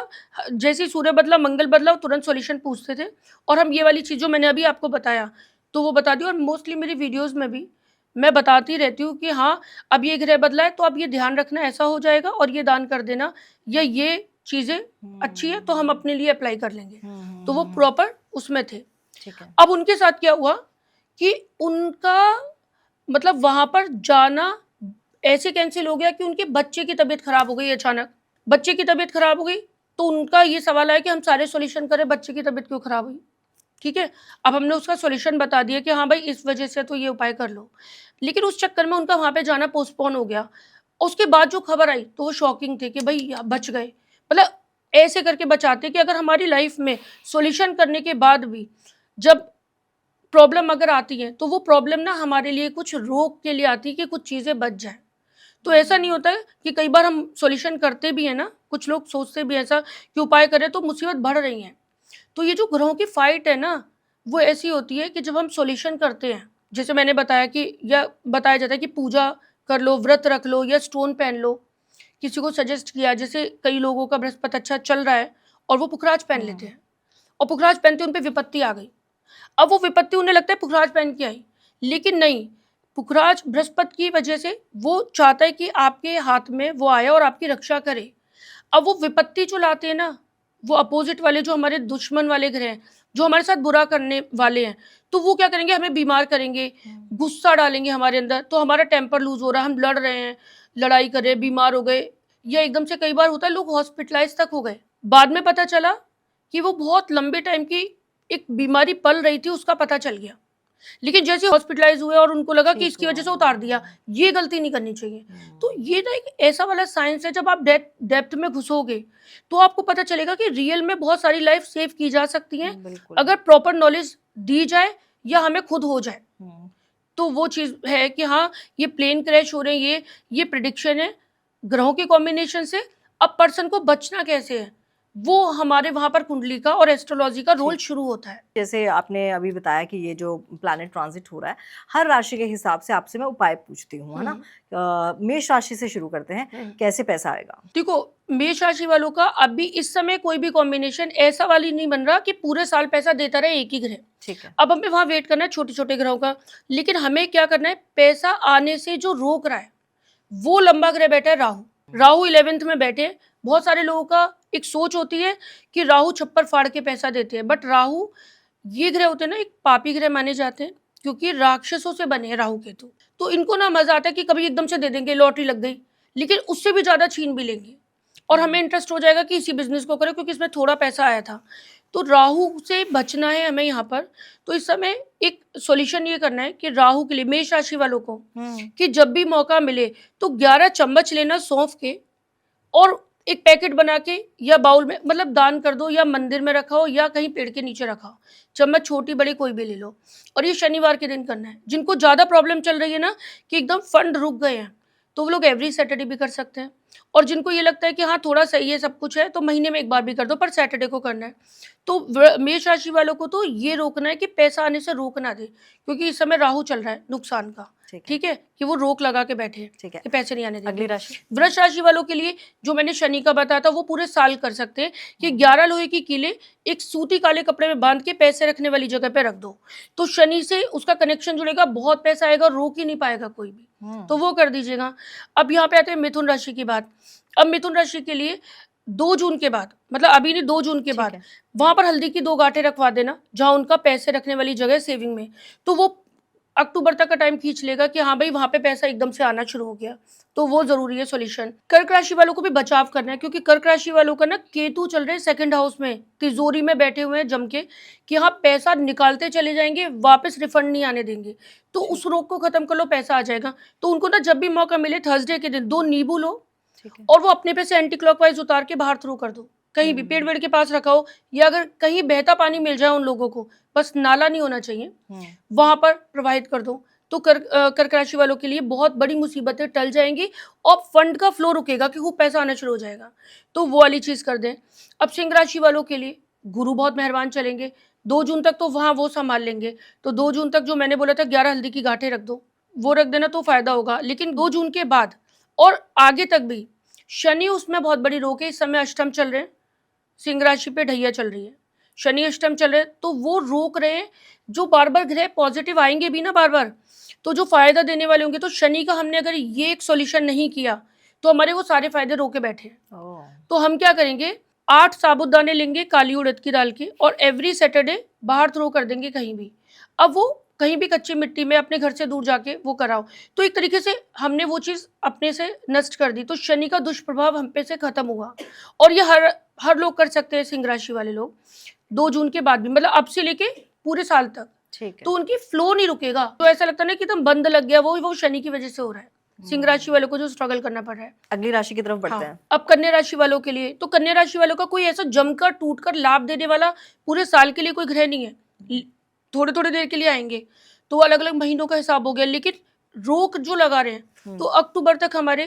जैसे ही सूर्य बदला मंगल बदला वो तुरंत सॉल्यूशन पूछते थे। और हम ये वाली चीज़ जो मैंने अभी आपको बताया तो वो बता दी, और मोस्टली मेरी वीडियोज़ में भी मैं बताती रहती हूँ कि हाँ अब ये ग्रह बदला है तो अब ये ध्यान रखना, ऐसा हो जाएगा और ये दान कर देना, या ये चीज़ें अच्छी है तो हम अपने लिए अप्लाई कर लेंगे। तो वो प्रॉपर उसमें थे। ठीक है। अब उनके साथ क्या हुआ कि उनका मतलब वहां पर जाना ऐसे कैंसिल हो गया कि उनके बच्चे की तबीयत खराब हो गई अचानक। बच्चे की तबीयत खराब हो गई तो उनका ये सवाल आया कि हम सारे सॉल्यूशन करें, बच्चे की तबीयत क्यों खराब हुई, ठीक है। अब हमने उसका सॉल्यूशन बता दिया कि हाँ भाई इस वजह से तो ये उपाय कर लो, लेकिन उस चक्कर में उनका वहां पे जाना पोस्टपोन हो गया। उसके बाद जो खबर आई तो वो शॉकिंग थे कि भाई बच गए, मतलब ऐसे करके बचाते कि अगर हमारी लाइफ में सॉल्यूशन करने के बाद भी जब प्रॉब्लम अगर आती है तो वो प्रॉब्लम ना हमारे लिए कुछ रोक के लिए आती है कि कुछ चीज़ें बच जाए। तो ऐसा नहीं होता है कि कई बार हम सॉल्यूशन करते भी हैं ना, कुछ लोग सोचते भी ऐसा कि उपाय करें तो मुसीबत बढ़ रही है। तो ये जो ग्रहों की फाइट है ना, वो ऐसी होती है कि जब हम सॉल्यूशन करते हैं, जैसे मैंने बताया कि या बताया जाता है कि पूजा कर लो, व्रत रख लो या स्टोन पहन लो। किसी को सजेस्ट किया, जैसे कई लोगों का बृहस्पति अच्छा चल रहा है और वो पुखराज पहन लेते हैं, और पुखराज पहनते उन पे विपत्ति आ गई। अब वो विपत्ति उन्हें लगता है पुखराज पहन के आई, लेकिन नहीं, पुखराज बृहस्पति की वजह से वो चाहता है कि आपके हाथ में वो आए और आपकी रक्षा करे। अब वो विपत्ति जो लाते हैं ना, वो अपोजिट वाले जो हमारे दुश्मन वाले ग्रह हैं, जो हमारे साथ बुरा करने वाले हैं, तो वो क्या करेंगे, हमें बीमार करेंगे, गुस्सा डालेंगे हमारे अंदर, तो हमारा टेम्पर लूज हो रहा है, हम लड़ रहे हैं, लड़ाई कर रहे हैं, बीमार हो गए, या एकदम से कई बार होता है लोग हॉस्पिटलाइज तक हो गए। बाद में पता चला कि वो बहुत लंबे टाइम की एक बीमारी पल रही थी, उसका पता चल गया, लेकिन जैसे हॉस्पिटलाइज हुए और उनको लगा कि इसकी वजह से उतार दिया, ये गलती नहीं करनी चाहिए। तो ये ना एक ऐसा वाला साइंस है, जब आप डेप्थ में घुसोगे तो आपको पता चलेगा कि रियल में बहुत सारी लाइफ सेव की जा सकती है अगर प्रॉपर नॉलेज दी जाए या हमें खुद हो जाए। तो वो चीज़ है कि हाँ ये प्लेन क्रैश हो रहे हैं, ये प्रिडिक्शन है ग्रहों के कॉम्बिनेशन से। अब पर्सन को बचना कैसे है, वो हमारे वहां पर कुंडली का और एस्ट्रोलॉजी का रोल शुरू होता है। जैसे आपने अभी बताया कि ये जो प्लैनेट ट्रांजिट हो रहा है, हर राशि के हिसाब से आपसे मैं उपाय पूछती हूँ, है ना। मेष राशि से शुरू करते हैं, कैसे पैसा आएगा? देखो, मेष राशि वालों का अभी इस समय कोई भी कॉम्बिनेशन ऐसा वाली नहीं बन रहा कि पूरे साल पैसा देता रहे एक ही ग्रह। ठीक है। अब हमें वहां वेट करना है छोटे छोटे ग्रहों का, लेकिन हमें क्या करना है, पैसा आने से जो रोक रहा है वो लंबा ग्रह बैठा है राहु। राहु 11th में बैठे। बहुत सारे लोगों का एक सोच होती है कि राहु छप्पर फाड़ के पैसा देते हैं, बट राहु ये ग्रह होते हैं ना, एक पापी ग्रह माने जाते हैं, क्योंकि राक्षसों से बने हैं राहु केतु। तो इनको ना मजा आता है कि कभी एकदम से दे देंगे, लॉटरी लग गई, लेकिन उससे भी ज्यादा छीन भी लेंगे और हमें इंटरेस्ट हो जाएगा कि इसी बिजनेस को करें क्योंकि इसमें थोड़ा पैसा आया था। तो राहु से बचना है हमें यहाँ पर। तो इस समय एक सॉल्यूशन ये करना है कि राहु के लिए मेष राशि वालों को कि जब भी मौका मिले तो 11 चम्मच लेना सौंफ के, और एक पैकेट बना के या बाउल में मतलब दान कर दो, या मंदिर में रखा हो या कहीं पेड़ के नीचे रखा हो। चम्मच छोटी बड़ी कोई भी ले लो, और ये शनिवार के दिन करना है। जिनको ज्यादा प्रॉब्लम चल रही है ना कि एकदम फंड रुक गए हैं, तो वो लोग एवरी सैटरडे भी कर सकते हैं। और जिनको ये लगता है कि हाँ थोड़ा सही है, सब कुछ है, तो महीने में एक बार भी कर दो, पर सैटरडे को करना है। तो मेष राशि वालों को तो ये रोकना है कि पैसा आने से रोक ना दे, क्योंकि इस समय राहु चल रहा है नुकसान का, ठीक है, ठीक है, कि वो रोक लगा के बैठे हैं ठीक है। कि पैसे नहीं आने देंगे। अगली राशि। वृष राशि वालों के लिए जो मैंने शनि का बताया था वो पूरे साल कर सकते हैं कि 11 लोहे की कीले एक सूती काले कपड़े में बांध के पैसे रखने वाली जगह पे रख दो, तो शनि से उसका कनेक्शन जुड़ेगा, बहुत पैसा आएगा और रोक ही नहीं पाएगा कोई भी, तो वो कर दीजिएगा। अब यहाँ पे आते हैं मिथुन राशि की बात। अब मिथुन राशि के लिए 2 जून के बाद, मतलब अभी नहीं 2 जून के ठीक बाद, है। वहां पर हल्दी की 2 गांठें रखवा देना जहां उनका पैसे रखने वाली जगह है सेविंग में, तो वो अक्टूबर तक का टाइम खींच लेगा कि हाँ भाई वहां पे पैसा एकदम से आना शुरू हो गया, तो वो जरूरी है सॉल्यूशन। कर्क राशि वालों को भी बचाव करना है, क्योंकि कर्क राशि वालों का ना केतु चल रहे हैं सेकंड हाउस में, तिजोरी में बैठे हुए हैं जम के कि हाँ पैसा निकालते चले जाएंगे, वापस रिफंड नहीं आने देंगे, तो उस रोग को खत्म कर लो, पैसा आ जाएगा। तो उनको ना जब भी मौका मिले थर्सडे के दिन 2 नींबू लो ठीक है। और वो अपने पे से एंटी क्लॉकवाइज उतार के बाहर थ्रो कर दो, कहीं भी पेड़ वेड़ के पास रखा हो, या अगर कहीं बहता पानी मिल जाए उन लोगों को, बस नाला नहीं होना चाहिए, वहां पर प्रवाहित कर दो, तो कर्क राशि वालों के लिए बहुत बड़ी मुसीबतें टल जाएंगी और फंड का फ्लो रुकेगा कि वो पैसा आना शुरू हो जाएगा, तो वो वाली चीज कर दें। अब सिंह राशि वालों के लिए गुरु बहुत मेहरबान चलेंगे, 2 जून तक तो वहां वो संभाल लेंगे, तो 2 जून तक जो मैंने बोला था 11 हल्दी की गांठें रख दो, वो रख देना तो फायदा होगा। लेकिन 2 जून के बाद और आगे तक भी शनि उसमें बहुत बड़ी रोक है, इस समय अष्टम चल रहे हैं, सिंह राशि पे ढैया चल रही है, शनि अष्टम चल रहे हैं, तो वो रोक रहे हैं। जो बार बार ग्रह पॉजिटिव आएंगे भी ना बार बार, तो जो फायदा देने वाले होंगे, तो शनि का हमने अगर ये एक सॉल्यूशन नहीं किया तो हमारे वो सारे फायदे रोके बैठे हैं। तो हम क्या करेंगे, 8 साबुदाने लेंगे काली उड़द की दाल के और एवरी सैटरडे बाहर थ्रो कर देंगे कहीं भी। अब वो कहीं भी कच्ची मिट्टी में अपने घर से दूर जाके वो कराओ, तो एक तरीके से हमने वो चीज अपने से नष्ट कर दी, तो शनि का दुष्प्रभाव हम पे से खत्म हुआ। और ये हर लोग कर सकते हैं, सिंह राशि वाले लोग 2 जून के बाद भी, मतलब अब से लेके पूरे साल तक, ठीक है। तो उनकी फ्लो नहीं रुकेगा, तो ऐसा लगता है कि एकदम बंद लग गया, वो शनि की वजह से हो रहा है, सिंह राशि वालों को जो स्ट्रगल करना पड़ रहा है। अगली राशि की तरफ बढ़ते हाँ, हैं। अब कन्या राशि वालों के लिए, तो कन्या राशि वालों का कोई ऐसा जमकर टूटकर लाभ देने वाला पूरे साल के लिए कोई ग्रह नहीं है, थोड़े थोड़े देर के लिए आएंगे, तो अलग अलग महीनों का हिसाब हो गया। लेकिन रोक जो लगा रहे हैं, तो अक्टूबर तक हमारे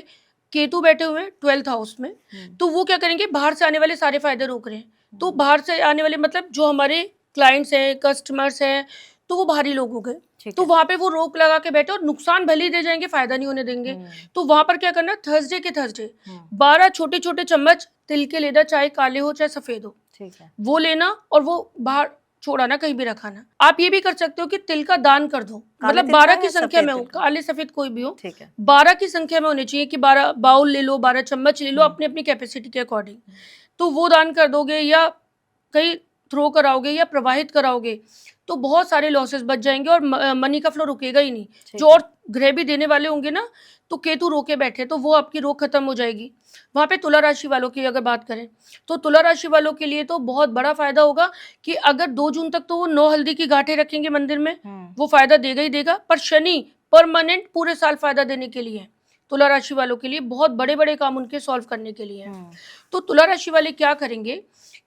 केतु बैठे हुए हैं 12th हाउस में, तो वो क्या करेंगे, बाहर से आने वाले सारे फायदे रोक रहे हैं। तो बाहर से आने वाले मतलब जो हमारे क्लाइंट्स हैं, कस्टमर्स हैं, तो वो बाहरी लोग हो गए, तो वहां पे वो रोक लगा के बैठे और नुकसान भले ही दे जाएंगे, फायदा नहीं होने देंगे। तो वहां पर क्या करना, थर्सडे के थर्सडे 12 छोटे छोटे चम्मच तिल के लेना, चाहे काले हो चाहे सफेद हो, ठीक है। वो लेना और वो बाहर छोड़ाना, कहीं भी रखाना। आप ये भी कर सकते हो कि तिल का दान कर दो, मतलब 12 की संख्या में हो, काले सफेद कोई भी हो, ठीक है। 12 की संख्या में होनी चाहिए कि 12 बाउल ले लो, 12 चम्मच ले लो, अपनी अपनी कैपेसिटी के अकॉर्डिंग, तो वो दान कर दोगे या कहीं थ्रो कराओगे या प्रवाहित कराओगे, तो बहुत सारे लॉसेस बच जाएंगे और मनी का फ्लो रुकेगा ही नहीं। जो और ग्रह भी देने वाले होंगे ना, तो केतु रोके बैठे, तो वो आपकी रोक खत्म हो जाएगी। वहां पे तुला राशि वालों की अगर बात करें, तो तुला राशि वालों के लिए तो बहुत बड़ा फायदा होगा कि अगर 2 जून तक तो वो 9 हल्दी की गांठें रखेंगे मंदिर में, वो फायदा देगा ही देगा, पर शनि परमानेंट पूरे साल फायदा देने के लिए है। तुला राशि वालों के लिए बहुत बड़े बड़े काम उनके सॉल्व करने के लिए है। तो तुला राशि वाले क्या करेंगे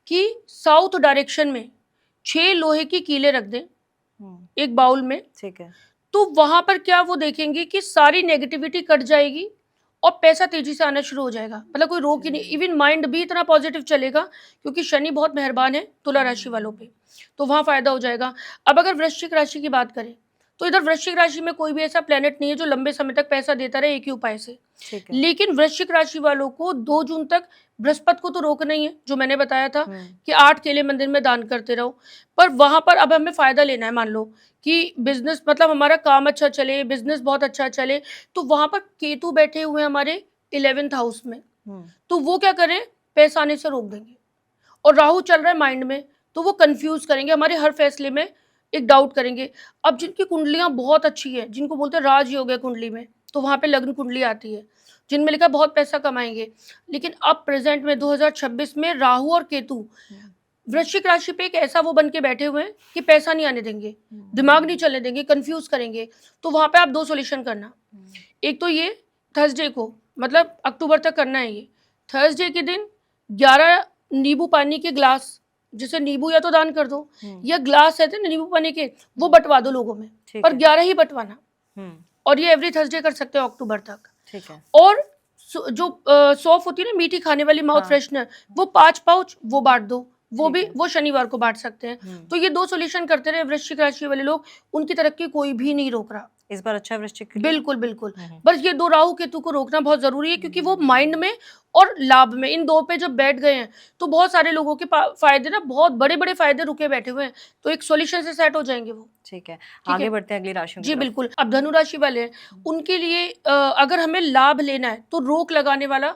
कि साउथ डायरेक्शन में 6 लोहे की कीले रख दें एक बाउल में, ठीक है। तो वहां पर क्या वो देखेंगे कि सारी नेगेटिविटी कट जाएगी और पैसा तेजी से आना शुरू हो जाएगा, मतलब कोई रोक ही नहीं, इवन माइंड भी इतना पॉजिटिव चलेगा क्योंकि शनि बहुत मेहरबान है तुला राशि वालों पे, तो वहां फायदा हो जाएगा। अब अगर वृश्चिक राशि की बात करें, तो इधर वृश्चिक राशि में कोई भी ऐसा प्लेनेट नहीं है जो लंबे समय तक पैसा देता रहे एक ही उपाय से, लेकिन वृश्चिक राशि वालों को 2 जून तक बृहस्पति को तो रोकना ही है, जो मैंने बताया था कि 8 केले मंदिर में दान करते रहो, पर वहां पर अब हमें फायदा लेना है। मान लो कि बिजनेस, मतलब हमारा काम अच्छा चले, बिजनेस बहुत अच्छा चले, तो वहां पर केतु बैठे हुए हमारे 11th हाउस में, तो वो क्या करें, पैसा आने से रोक देंगे। और राहु चल रहा है माइंड में, तो वो कंफ्यूज करेंगे, हमारे हर फैसले में एक डाउट करेंगे। अब जिनकी कुंडलियां बहुत अच्छी है, जिनको बोलते हैं राजयोग है कुंडली में, तो वहां पे लग्न कुंडली आती है, जिनमें लिखा बहुत पैसा कमाएंगे, लेकिन अब प्रेजेंट में 2026 में राहु और केतु वृश्चिक राशि पे एक ऐसा वो बन के बैठे हुए हैं कि पैसा नहीं आने देंगे, दिमाग नहीं चलने देंगे, कंफ्यूज करेंगे। तो वहां पे आप 2 सॉल्यूशन करना, एक तो ये थर्सडे को, मतलब अक्टूबर तक करना है ये, थर्सडे के दिन 11 नींबू पानी के ग्लास, जैसे नींबू या तो दान कर दो या ग्लास है ना नींबू पानी के, वो बंटवा दो लोगों में, पर 11 ही बंटवाना, और ये एवरी थर्सडे कर सकते हो अक्टूबर तक। ठीक है। और जो सौंफ होती है ना, मीठी खाने वाली माउथ हाँ। फ्रेशनर, वो 5 पाउच वो बांट दो, वो ठीक भी है। वो शनिवार को बांट सकते हैं। हम्म। तो ये 2 सॉल्यूशन करते रहे वृश्चिक राशि वाले लोग, उनकी तरक्की कोई भी नहीं रोक रहा। इस बार अच्छा है वृश्चिक के लिए। बिल्कुल, बिल्कुल। हम्म। बस ये 2 राहु केतु को रोकना बहुत ज़रूरी है, क्योंकि वो माइंड में और लाभ में, इन 2 पे जब बैठ गए हैं, तो बहुत सारे लोगों के फ़ायदे ना, बहुत बड़े-बड़े फ़ायदे रुके बैठे हुए हैं, तो एक सॉल्यूशन से सेट हो जाएँगे वो। ठीक है, ठीक आगे है? बढ़ते हैं अगली राशियों की जी, तरफ। बिल्कुल। अब धनु राशि वाले हैं, उनके लिए अगर हमें लाभ लेना है, तो रोक लगाने वाला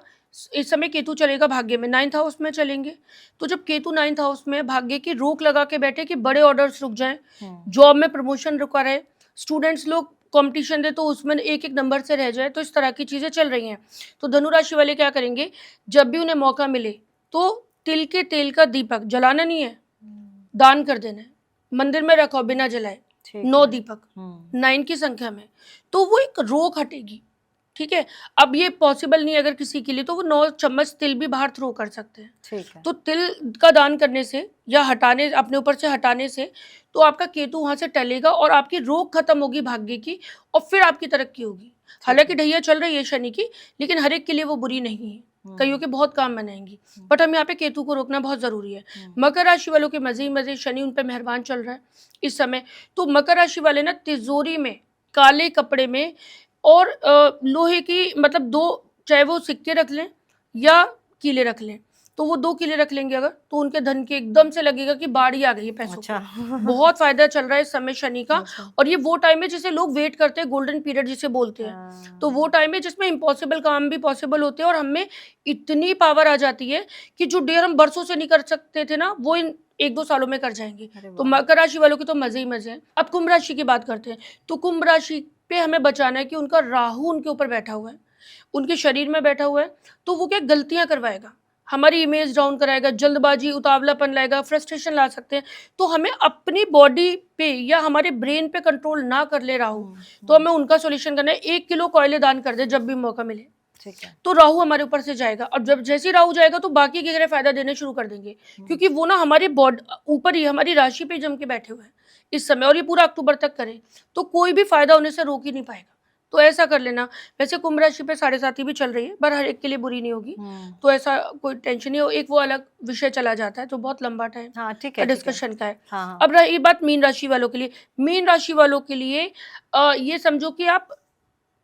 इस समय केतु चलेगा भाग्य में, 9th हाउस में चलेंगे। तो जब केतु 9th हाउस में भाग्य की रोक लगा के बैठे कि बड़े ऑर्डर्स रुक जाएँ, जॉब में प्रमोशन रुका रहे, स्टूडेंट्स लोग कॉम्पिटिशन दे तो उसमें एक-एक नंबर से रह जाए, तो इस तरह की चीज़ें चल रही हैं। तो धनु राशि वाले क्या करेंगे, जब भी उन्हें मौका मिले, तो तिल के तेल का दीपक जलाना नहीं है, दान कर देना है। मंदिर में रखो बिना जलाए, ठीक 9 है। दीपक, 9 की संख्या में, तो वो एक रोक हटेगी। ठीक है? अब ये पॉसिबल नहीं है अगर किसी के लिए, तो वो 9 चम्मच तिल भी बाहर थ्रो कर सकते हैं। ठीक है। तो तिल का दान करने से या हटाने, अपने ऊपर से हटाने से, तो आपका केतु वहाँ से टलेगा और आपकी रोक खत्म होगी भाग्य की, और फिर आपकी तरक्की होगी। हालाँकि ढैया चल रही है शनि की, लेकिन हर एक के लिए वो बुरी नहीं है। कईयों के बहुत काम बनाएंगी, बट हम यहाँ पे केतु को रोकना बहुत ज़रूरी है। मकर राशि वालों के मज़े ही मज़े, शनि उन पे मेहरबान चल रहा है इस समय। तो मकर राशि वाले ना तिजोरी में काले कपड़े में और लोहे की, मतलब 2, चाहे वो सिक्के रख लें या कीले रख लें, तो वो 2 कीले रख लेंगे अगर, तो उनके धन के एकदम से लगेगा कि बाढ़ ही आ गई है पैसों अच्छा। की। बहुत फायदा चल रहा है इस समय शनि का। अच्छा। और ये वो टाइम है जिसे लोग वेट करते हैं, गोल्डन पीरियड जिसे बोलते हैं। तो वो टाइम है जिसमें इम्पॉसिबल काम भी पॉसिबल होते हैं, और हमें इतनी पावर आ जाती है कि जो डेयर हम बरसों से नहीं कर सकते थे ना, वो इन 1-2 सालों में कर जाएंगे। अरे तो वाह। मकर राशि वालों के तो मजे ही मजे हैं। अब कुंभ राशि की बात करते हैं। तो कुंभ राशि पे हमें बचाना है कि उनका राहु उनके ऊपर बैठा हुआ है, उनके शरीर में बैठा हुआ है, तो वो क्या गलतियां करवाएगा, हमारी इमेज डाउन कराएगा, जल्दबाजी, उतावलापन लाएगा, फ्रस्ट्रेशन ला सकते हैं। तो हमें अपनी बॉडी पे या हमारे ब्रेन पे कंट्रोल ना कर ले राहु, तो हमें उनका सॉल्यूशन करना है। 1 किलो कोयले दान कर दे जब भी मौका मिले, ठीक है। तो राहु हमारे ऊपर से जाएगा। और जब जैसे ही राहु जाएगा, तो बाकी के ग्रह फायदा देने शुरू कर देंगे, क्योंकि वो ना हमारे ऊपर ही, हमारी राशि पे जम के बैठे हुए हैं इस समय, और ये पूरा अक्टूबर तक करें, तो कोई भी फायदा होने से रोक ही नहीं पाएगा। तो ऐसा कर लेना। वैसे कुंभ राशि पे 7.5 भी चल रही है, पर हर एक के लिए बुरी नहीं होगी, तो ऐसा कोई टेंशन नहीं हो। एक वो अलग विषय चला जाता है, तो बहुत लंबा टाइम हाँ, ठीक है, ठीक है। डिस्कशन का है। हाँ, हाँ। अब रही बात मीन राशि वालों के लिए। मीन राशि वालों के लिए ये समझो कि आप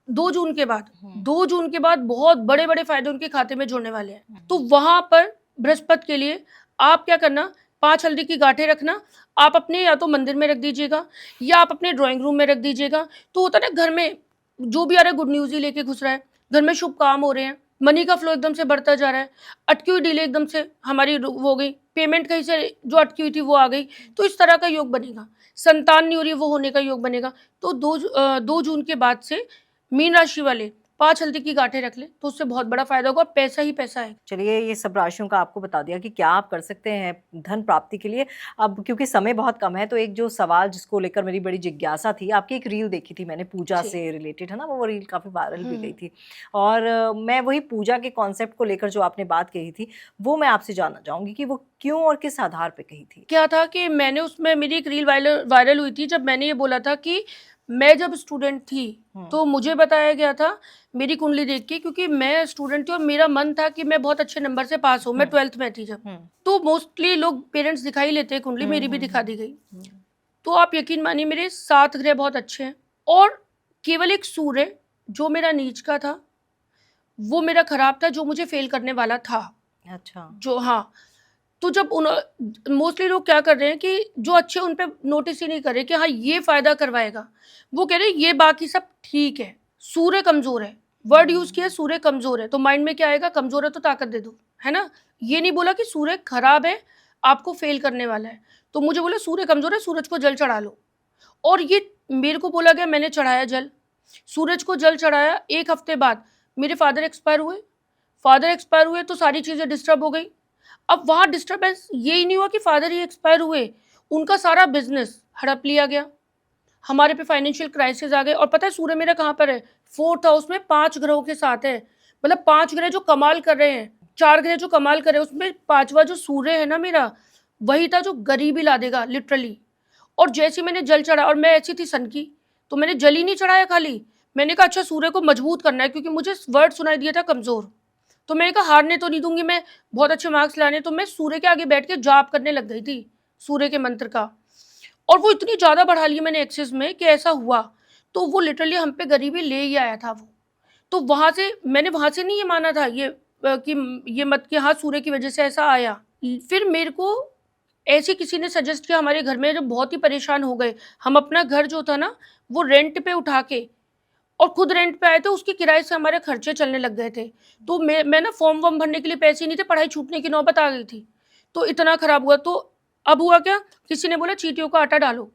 2 जून के बाद, 2 जून के बाद बहुत बड़े-बड़े फायदे उनके खाते में जुड़ने वाले हैं। तो वहां पर बृहस्पति के लिए आप क्या करना, 5 हल्दी की गांठें रखना, आप अपने या तो मंदिर में रख दीजिएगा या आप अपने ड्राइंग रूम में रख दीजिएगा। तो होता है ना, घर में जो भी आ रहा है गुड न्यूज ही लेके घुस रहा है, घर में शुभ काम हो रहे हैं, मनी का फ्लो एकदम से बढ़ता जा रहा है, अटकी हुई डीले एकदम से हमारी वो हो गई, पेमेंट कहीं से जो अटकी हुई थी वो आ गई, तो इस तरह का योग बनेगा। संतान नहीं हो रही, वो होने का योग बनेगा। तो 2 जून के बाद से मीन राशि वाले 5 हल्दी की गांठें रख ले, तो उससे बहुत बड़ा फायदा होगा, और पैसा ही पैसा है। चलिए, ये सब राशियों का आपको बता दिया कि क्या आप कर सकते हैं धन प्राप्ति के लिए। अब क्योंकि समय बहुत कम है, तो एक जो सवाल जिसको लेकर मेरी बड़ी जिज्ञासा थी, आपकी एक रील देखी थी मैंने पूजा जी। से रिलेटेड, है ना, वो रील काफ़ी वायरल भी गई थी। और मैं वही पूजा के कॉन्सेप्ट को लेकर जो आपने बात कही थी, वो मैं आपसे जानना चाहूँगी कि वो क्यों और किस आधार पे कही थी? क्या था कि मैंने उसमें, मेरी एक रील वायरल हुई थी, जब मैंने ये बोला था कि मैं जब स्टूडेंट थी, तो मुझे बताया गया था मेरी कुंडली देख के, क्योंकि मैं स्टूडेंट थी और मेरा मन था कि मैं बहुत अच्छे नंबर से पास हूँ। मैं 12th में थी जब, तो मोस्टली लोग पेरेंट्स दिखाई लेते हैं कुंडली, मेरी भी दिखा दी गई। तो आप यकीन मानिए, मेरे 7 ग्रह बहुत अच्छे हैं, और केवल एक सूर्य जो मेरा नीच का था, वो मेरा खराब था, जो मुझे फेल करने वाला था। अच्छा। जो, हाँ, तो जब मोस्टली लोग क्या कर रहे हैं कि जो अच्छे उन पे नोटिस ही नहीं कर रहे कि हाँ ये फायदा करवाएगा, वो कह रहे हैं ये बाकी सब ठीक है, सूर्य कमजोर है, वर्ड यूज किया सूर्य कमजोर है, तो माइंड में क्या आएगा, कमजोर है तो ताकत दे दो, है ना। ये नहीं बोला कि सूर्य खराब है, आपको फेल करने वाला है, तो मुझे बोला सूर्य कमजोर है, सूरज को जल चढ़ा लो। और ये मेरे को बोला गया, मैंने चढ़ाया जल, सूरज को जल चढ़ाया। 1 हफ्ते बाद मेरे फादर एक्सपायर हुए, तो सारी चीजें डिस्टर्ब हो गई। अब वहाँ डिस्टर्बेंस यही नहीं हुआ कि फादर ही एक्सपायर हुए, उनका सारा बिजनेस हड़प लिया गया, हमारे पे फाइनेंशियल क्राइसिस आ गए। और पता है सूर्य मेरा कहाँ पर है, 4th हाउस में 5 ग्रहों के साथ है, मतलब 5 ग्रह जो कमाल कर रहे हैं, 4 ग्रह जो कमाल कर रहे हैं, उसमें 5वां जो सूर्य है ना मेरा, वही था जो गरीबी ला देगा लिटरली। और जैसे मैंने जल चढ़ा, और मैं ऐसी थी सन की, तो मैंने जल ही नहीं चढ़ाया खाली, मैंने कहा अच्छा सूर्य को मजबूत करना है, क्योंकि मुझे वर्ड सुनाई दिया था कमज़ोर। तो मैंने कहा हारने तो नहीं दूंगी मैं, बहुत अच्छे मार्क्स लाने। तो मैं सूर्य के आगे बैठ के जाप करने लग गई थी सूर्य के मंत्र का, और वो इतनी ज़्यादा बढ़ा ली मैंने एक्सेस में कि ऐसा हुआ। तो वो लिटरली हम पे गरीबी ले ही आया था वो। तो वहाँ से मैंने वहाँ से नहीं ये माना था ये कि ये मत कि हाँ सूर्य की वजह से ऐसा आया। फिर मेरे को ऐसे किसी ने सजेस्ट किया, हमारे घर में जब बहुत ही परेशान हो गए, हम अपना घर जो था ना वो रेंट पे उठा के, और खुद रेंट पे आए थे, उसके किराए से हमारे खर्चे चलने लग गए थे। तो मैं ना फॉर्म वॉर्म भरने के लिए पैसे नहीं थे, पढ़ाई छूटने की नौबत आ गई थी। तो इतना खराब हुआ। तो अब हुआ क्या, किसी ने बोला चींटियों का आटा डालो।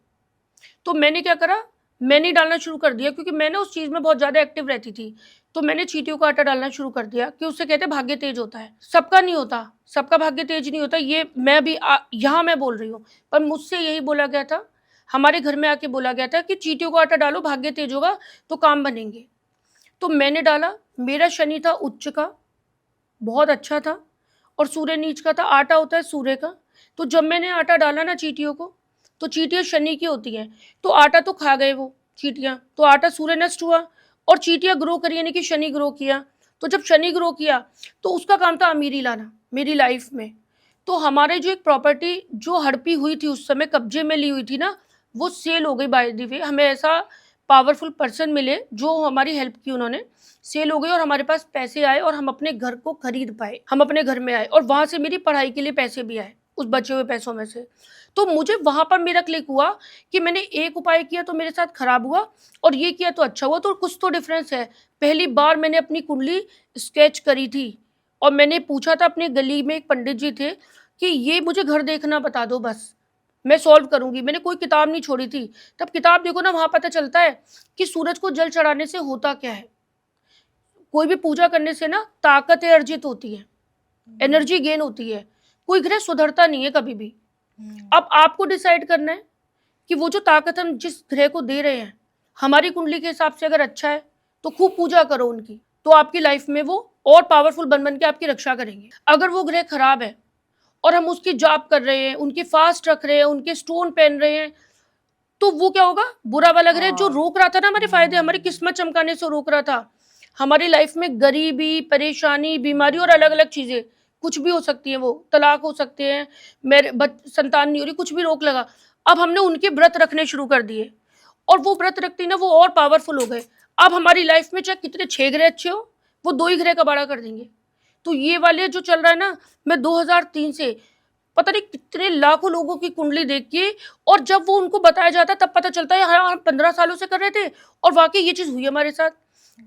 तो मैंने क्या करा, मैंने ही डालना शुरू कर दिया, क्योंकि मैं ना उस चीज़ में बहुत ज़्यादा एक्टिव रहती थी। तो मैंने चींटियों का आटा डालना शुरू कर दिया कि उससे कहते हैं भाग्य तेज होता है। सबका नहीं होता, सबका भाग्य तेज नहीं होता, ये मैं भी यहाँ मैं बोल रही हूँ, पर मुझसे यही बोला गया था, हमारे घर में आके बोला गया था कि चींटियों का आटा डालो, भाग्य तेज होगा तो काम बनेंगे। तो मैंने डाला, मेरा शनि था उच्च का, बहुत अच्छा था, और सूर्य नीच का था, आटा होता है सूर्य का। तो जब मैंने आटा डाला ना चींटियों को, तो चींटियाँ शनि की होती हैं, तो आटा तो खा गए वो चींटियाँ, तो आटा सूर्य नष्ट हुआ, और चींटियाँ ग्रो करी, यानी कि शनि ग्रो किया। तो जब शनि ग्रो किया तो उसका काम था अमीरी लाना मेरी लाइफ में। तो हमारे जो एक प्रॉपर्टी जो हड़पी हुई थी उस समय, कब्जे में ली हुई थी ना, वो सेल हो गई बाय द वे। हमें ऐसा पावरफुल पर्सन मिले जो हमारी हेल्प की, उन्होंने सेल हो गई और हमारे पास पैसे आए और हम अपने घर को खरीद पाए, हम अपने घर में आए, और वहां से मेरी पढ़ाई के लिए पैसे भी आए उस बचे हुए पैसों में से। तो मुझे वहां पर मेरा क्लिक हुआ कि मैंने एक उपाय किया तो मेरे साथ खराब हुआ, और ये किया तो अच्छा हुआ, तो कुछ तो डिफरेंस है। पहली बार मैंने अपनी कुंडली स्केच करी थी, और मैंने पूछा था, अपने गली में एक पंडित जी थे कि ये मुझे घर देखना बता दो बस, मैं सॉल्व करूंगी। मैंने कोई किताब नहीं छोड़ी थी। तब किताब देखो ना, वहां पता चलता है कि सूरज को जल चढ़ाने से होता क्या है। कोई भी पूजा करने से ना ताकतें अर्जित होती है, एनर्जी गेन होती है, कोई ग्रह सुधरता नहीं है कभी भी। अब आपको डिसाइड करना है कि वो जो ताकत हम जिस ग्रह को दे रहे हैं, हमारी कुंडली के हिसाब से अगर अच्छा है तो खूब पूजा करो उनकी, तो आपकी लाइफ में वो और पावरफुल बन बन के आपकी रक्षा करेंगे। अगर वो ग्रह खराब है और हम उसकी जाप कर रहे हैं, उनकी फास्ट रख रहे हैं, उनके स्टोन पहन रहे हैं, तो वो क्या होगा, बुरा वाला ग्रह जो रोक रहा था ना हमारे फायदे, हमारी किस्मत चमकाने से रोक रहा था, हमारी लाइफ में गरीबी, परेशानी, बीमारी और अलग अलग चीजें कुछ भी हो सकती है, वो तलाक हो सकते हैं, मेरे संतान नहीं हो रही, कुछ भी रोक लगा। अब हमने उनके व्रत रखने शुरू कर दिए, और वो व्रत रखती ना वो और पावरफुल हो गए। अब हमारी लाइफ में चाहे कितने 6 ग्रह अच्छे हो, वो 2 ही ग्रह का बाड़ा कर देंगे। तो ये वाले जो चल रहा है ना, मैं 2003 से पता नहीं कितने लाखों लोगों की कुंडली देख के, और जब वो उनको बताया जाता है तब पता चलता है हाँ हम 15 सालों से कर रहे थे और वाकई ये चीज हुई हमारे साथ।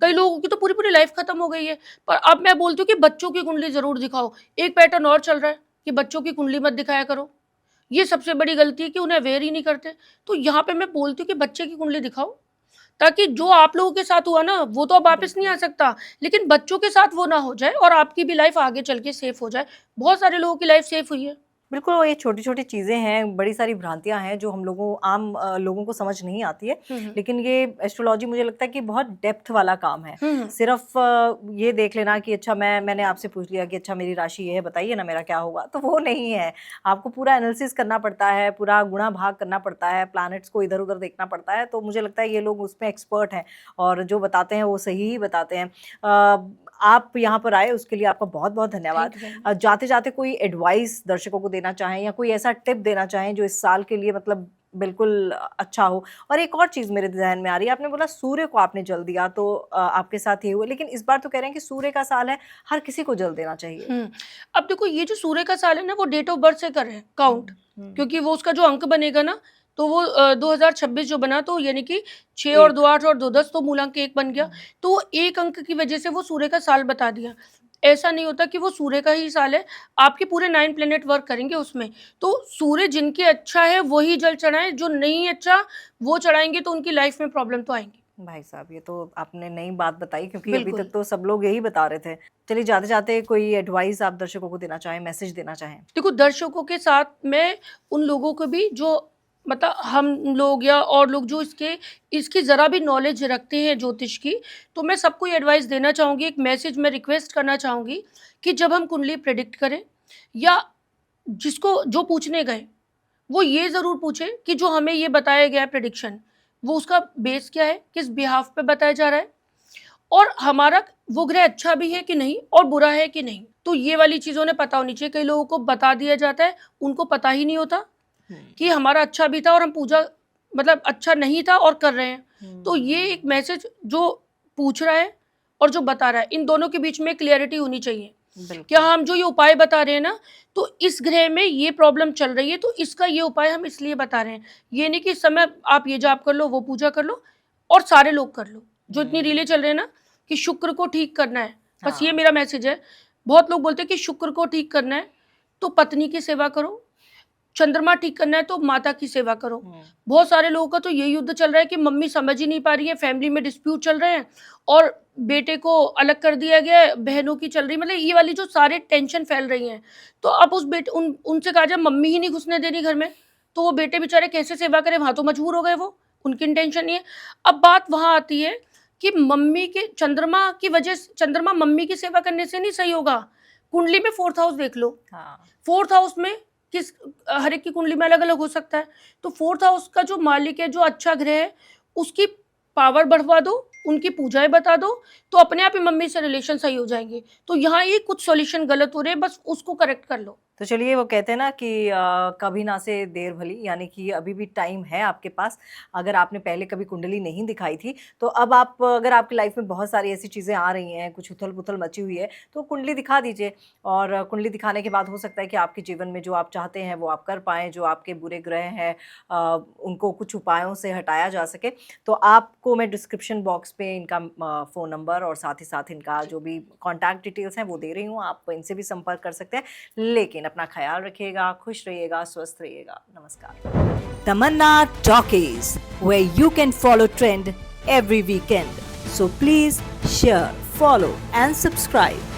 कई लोगों की तो पूरी पूरी लाइफ खत्म हो गई है। पर अब मैं बोलती हूँ कि बच्चों की कुंडली जरूर दिखाओ। एक पैटर्न और चल रहा है कि बच्चों की कुंडली मत दिखाया करो, ये सबसे बड़ी गलती है कि उन्हें अवेयर ही नहीं करते। तो यहाँ पे मैं बोलती हूँ कि बच्चे की कुंडली दिखाओ, ताकि जो आप लोगों के साथ हुआ ना वो तो अब वापस नहीं आ सकता, लेकिन बच्चों के साथ वो ना हो जाए और आपकी भी लाइफ आगे चल के सेफ हो जाए। बहुत सारे लोगों की लाइफ सेफ हुई है। बिल्कुल, वो ये छोटी-छोटी चीज़ें हैं, बड़ी सारी भ्रांतियाँ हैं जो हम लोगों आम लोगों को समझ नहीं आती है। लेकिन ये एस्ट्रोलॉजी मुझे लगता है कि बहुत डेप्थ वाला काम है। सिर्फ़ ये देख लेना कि अच्छा मैंने आपसे पूछ लिया कि अच्छा मेरी राशि ये है, बताइए ना मेरा क्या होगा, तो वो नहीं है। आपको पूरा एनालिसिस करना पड़ता है, पूरा गुणा भाग करना पड़ता है, प्लैनेट्स को इधर-उधर देखना पड़ता है। तो मुझे लगता है ये लोग उसमें एक्सपर्ट हैं और जो बताते हैं वो सही ही बताते हैं। आप यहाँ पर आए उसके लिए आपका बहुत-बहुत धन्यवाद। जाते-जाते कोई एडवाइस दर्शकों को देना चाहें या कोई ऐसा टिप देना चाहें जो इस साल के लिए मतलब बिल्कुल अच्छा हो। और एक और चीज़ मेरे ज़हन में आ रही है, आपने बोला सूर्य को आपने जल दिया तो आपके साथ ये हुआ, लेकिन इस बार तो कह रहे हैं कि सूर्य का साल है, हर किसी को जल देना चाहिए। अब देखो ये जो सूर्य का साल है ना वो डेट ऑफ बर्थ से कर रहे हैं काउंट, क्योंकि वो उसका जो अंक बनेगा ना तो वो 2026 जो बना, तो यानी कि 6 और 2 8 और 2 10, तो मूलांक 1 बन गया। तो वो एक अंक की वजह से वो सूर्य का साल बता दिया। ऐसा नहीं होता कि वो सूर्य का ही साल है, आपके पूरे 9 प्लेनेट वर्क करेंगे उसमें। तो सूर्य जिनके अच्छा है वही जल चढ़ाएं, जो नहीं अच्छा वो चढ़ाएंगे तो उनकी लाइफ में प्रॉब्लम तो आएंगी। भाई साहब ये तो आपने नई बात बताई, क्योंकि अभी तक तो सब लोग यही बता रहे थे। चलिए जाते-जाते कोई एडवाइस आप दर्शकों को देना चाहें, मैसेज देना चाहें? देखो दर्शकों के साथ मैं उन लोगों को भी जो मतलब हम लोग या और लोग जो इसकी ज़रा भी नॉलेज रखते हैं ज्योतिष की, तो मैं सबको ये एडवाइस देना चाहूँगी, एक मैसेज मैं रिक्वेस्ट करना चाहूँगी कि जब हम कुंडली प्रेडिक्ट करें या जिसको जो पूछने गए वो ये ज़रूर पूछे कि जो हमें ये बताया गया है प्रेडिक्शन वो उसका बेस क्या है, किस बिहाफ पे बताया जा रहा है, और हमारा वो ग्रह अच्छा भी है कि नहीं और बुरा है कि नहीं। तो ये वाली चीज़ों ने पता होनी चाहिए। कई लोगों को बता दिया जाता है, उनको पता ही नहीं होता कि हमारा अच्छा भी था और हम पूजा मतलब अच्छा नहीं था और कर रहे हैं। तो ये एक मैसेज जो पूछ रहा है और जो बता रहा है, इन दोनों के बीच में क्लियरिटी होनी चाहिए। क्या हम जो ये उपाय बता रहे हैं ना, तो इस ग्रह में ये प्रॉब्लम चल रही है, तो इसका ये उपाय हम इसलिए बता रहे हैं। ये नहीं कि इस समय आप ये जाप कर लो, वो पूजा कर लो और सारे लोग कर लो। जो इतनी रीलें चल रहे हैं ना कि शुक्र को ठीक करना है, बस ये मेरा मैसेज है। बहुत लोग बोलते हैं कि शुक्र को ठीक करना है तो पत्नी की सेवा करो, चंद्रमा ठीक करना है तो माता की सेवा करो। बहुत सारे लोगों का तो ये युद्ध चल रहा है कि मम्मी समझ ही नहीं पा रही है, फैमिली में डिस्प्यूट चल रहे हैं और बेटे को अलग कर दिया गया है, बहनों की चल रही, मतलब ये वाली जो सारे टेंशन फैल रही हैं। तो अब उस बेटे उनसे कहा जाए मम्मी ही नहीं घुसने दे रही घर में, तो वो बेटे बेचारे कैसे सेवा करें, वहां तो मजबूर हो गए वो, उनकी टेंशन नहीं है। अब बात वहां आती है कि मम्मी के चंद्रमा की वजह से, चंद्रमा मम्मी की सेवा करने से नहीं सही होगा। कुंडली में 4th हाउस देख लो, 4th हाउस में किस हर एक की कुंडली में अलग अलग हो सकता है। तो 4th हाउस का जो मालिक है, जो अच्छा ग्रह है, उसकी पावर बढ़वा दो, उनकी पूजाएं बता दो, तो अपने आप ही मम्मी से रिलेशन सही हो जाएंगे। तो यहाँ ये कुछ सॉल्यूशन गलत हो रहे हैं, बस उसको करेक्ट कर लो। तो चलिए, वो कहते हैं ना कि कभी ना से देर भली, यानी कि अभी भी टाइम है आपके पास। अगर आपने पहले कभी कुंडली नहीं दिखाई थी, तो अब आप, अगर आपकी लाइफ में बहुत सारी ऐसी चीज़ें आ रही हैं, कुछ उथल पुथल मची हुई है, तो कुंडली दिखा दीजिए। और कुंडली दिखाने के बाद हो सकता है कि आपके जीवन में जो आप चाहते हैं वो आप कर पाएँ, जो आपके बुरे ग्रह हैं उनको कुछ उपायों से हटाया जा सके। तो आपको मैं डिस्क्रिप्शन बॉक्स पे इनका फ़ोन नंबर और साथ ही साथ इनका जो भी कॉन्टैक्ट डिटेल्स हैं वो दे रही हूँ, आप इनसे भी संपर्क कर सकते हैं। लेकिन अपना ख्याल रखिएगा, खुश रहिएगा, स्वस्थ रहिएगा। नमस्कार। तमन्ना talkies, where you can follow trend every weekend. So please share, follow and subscribe.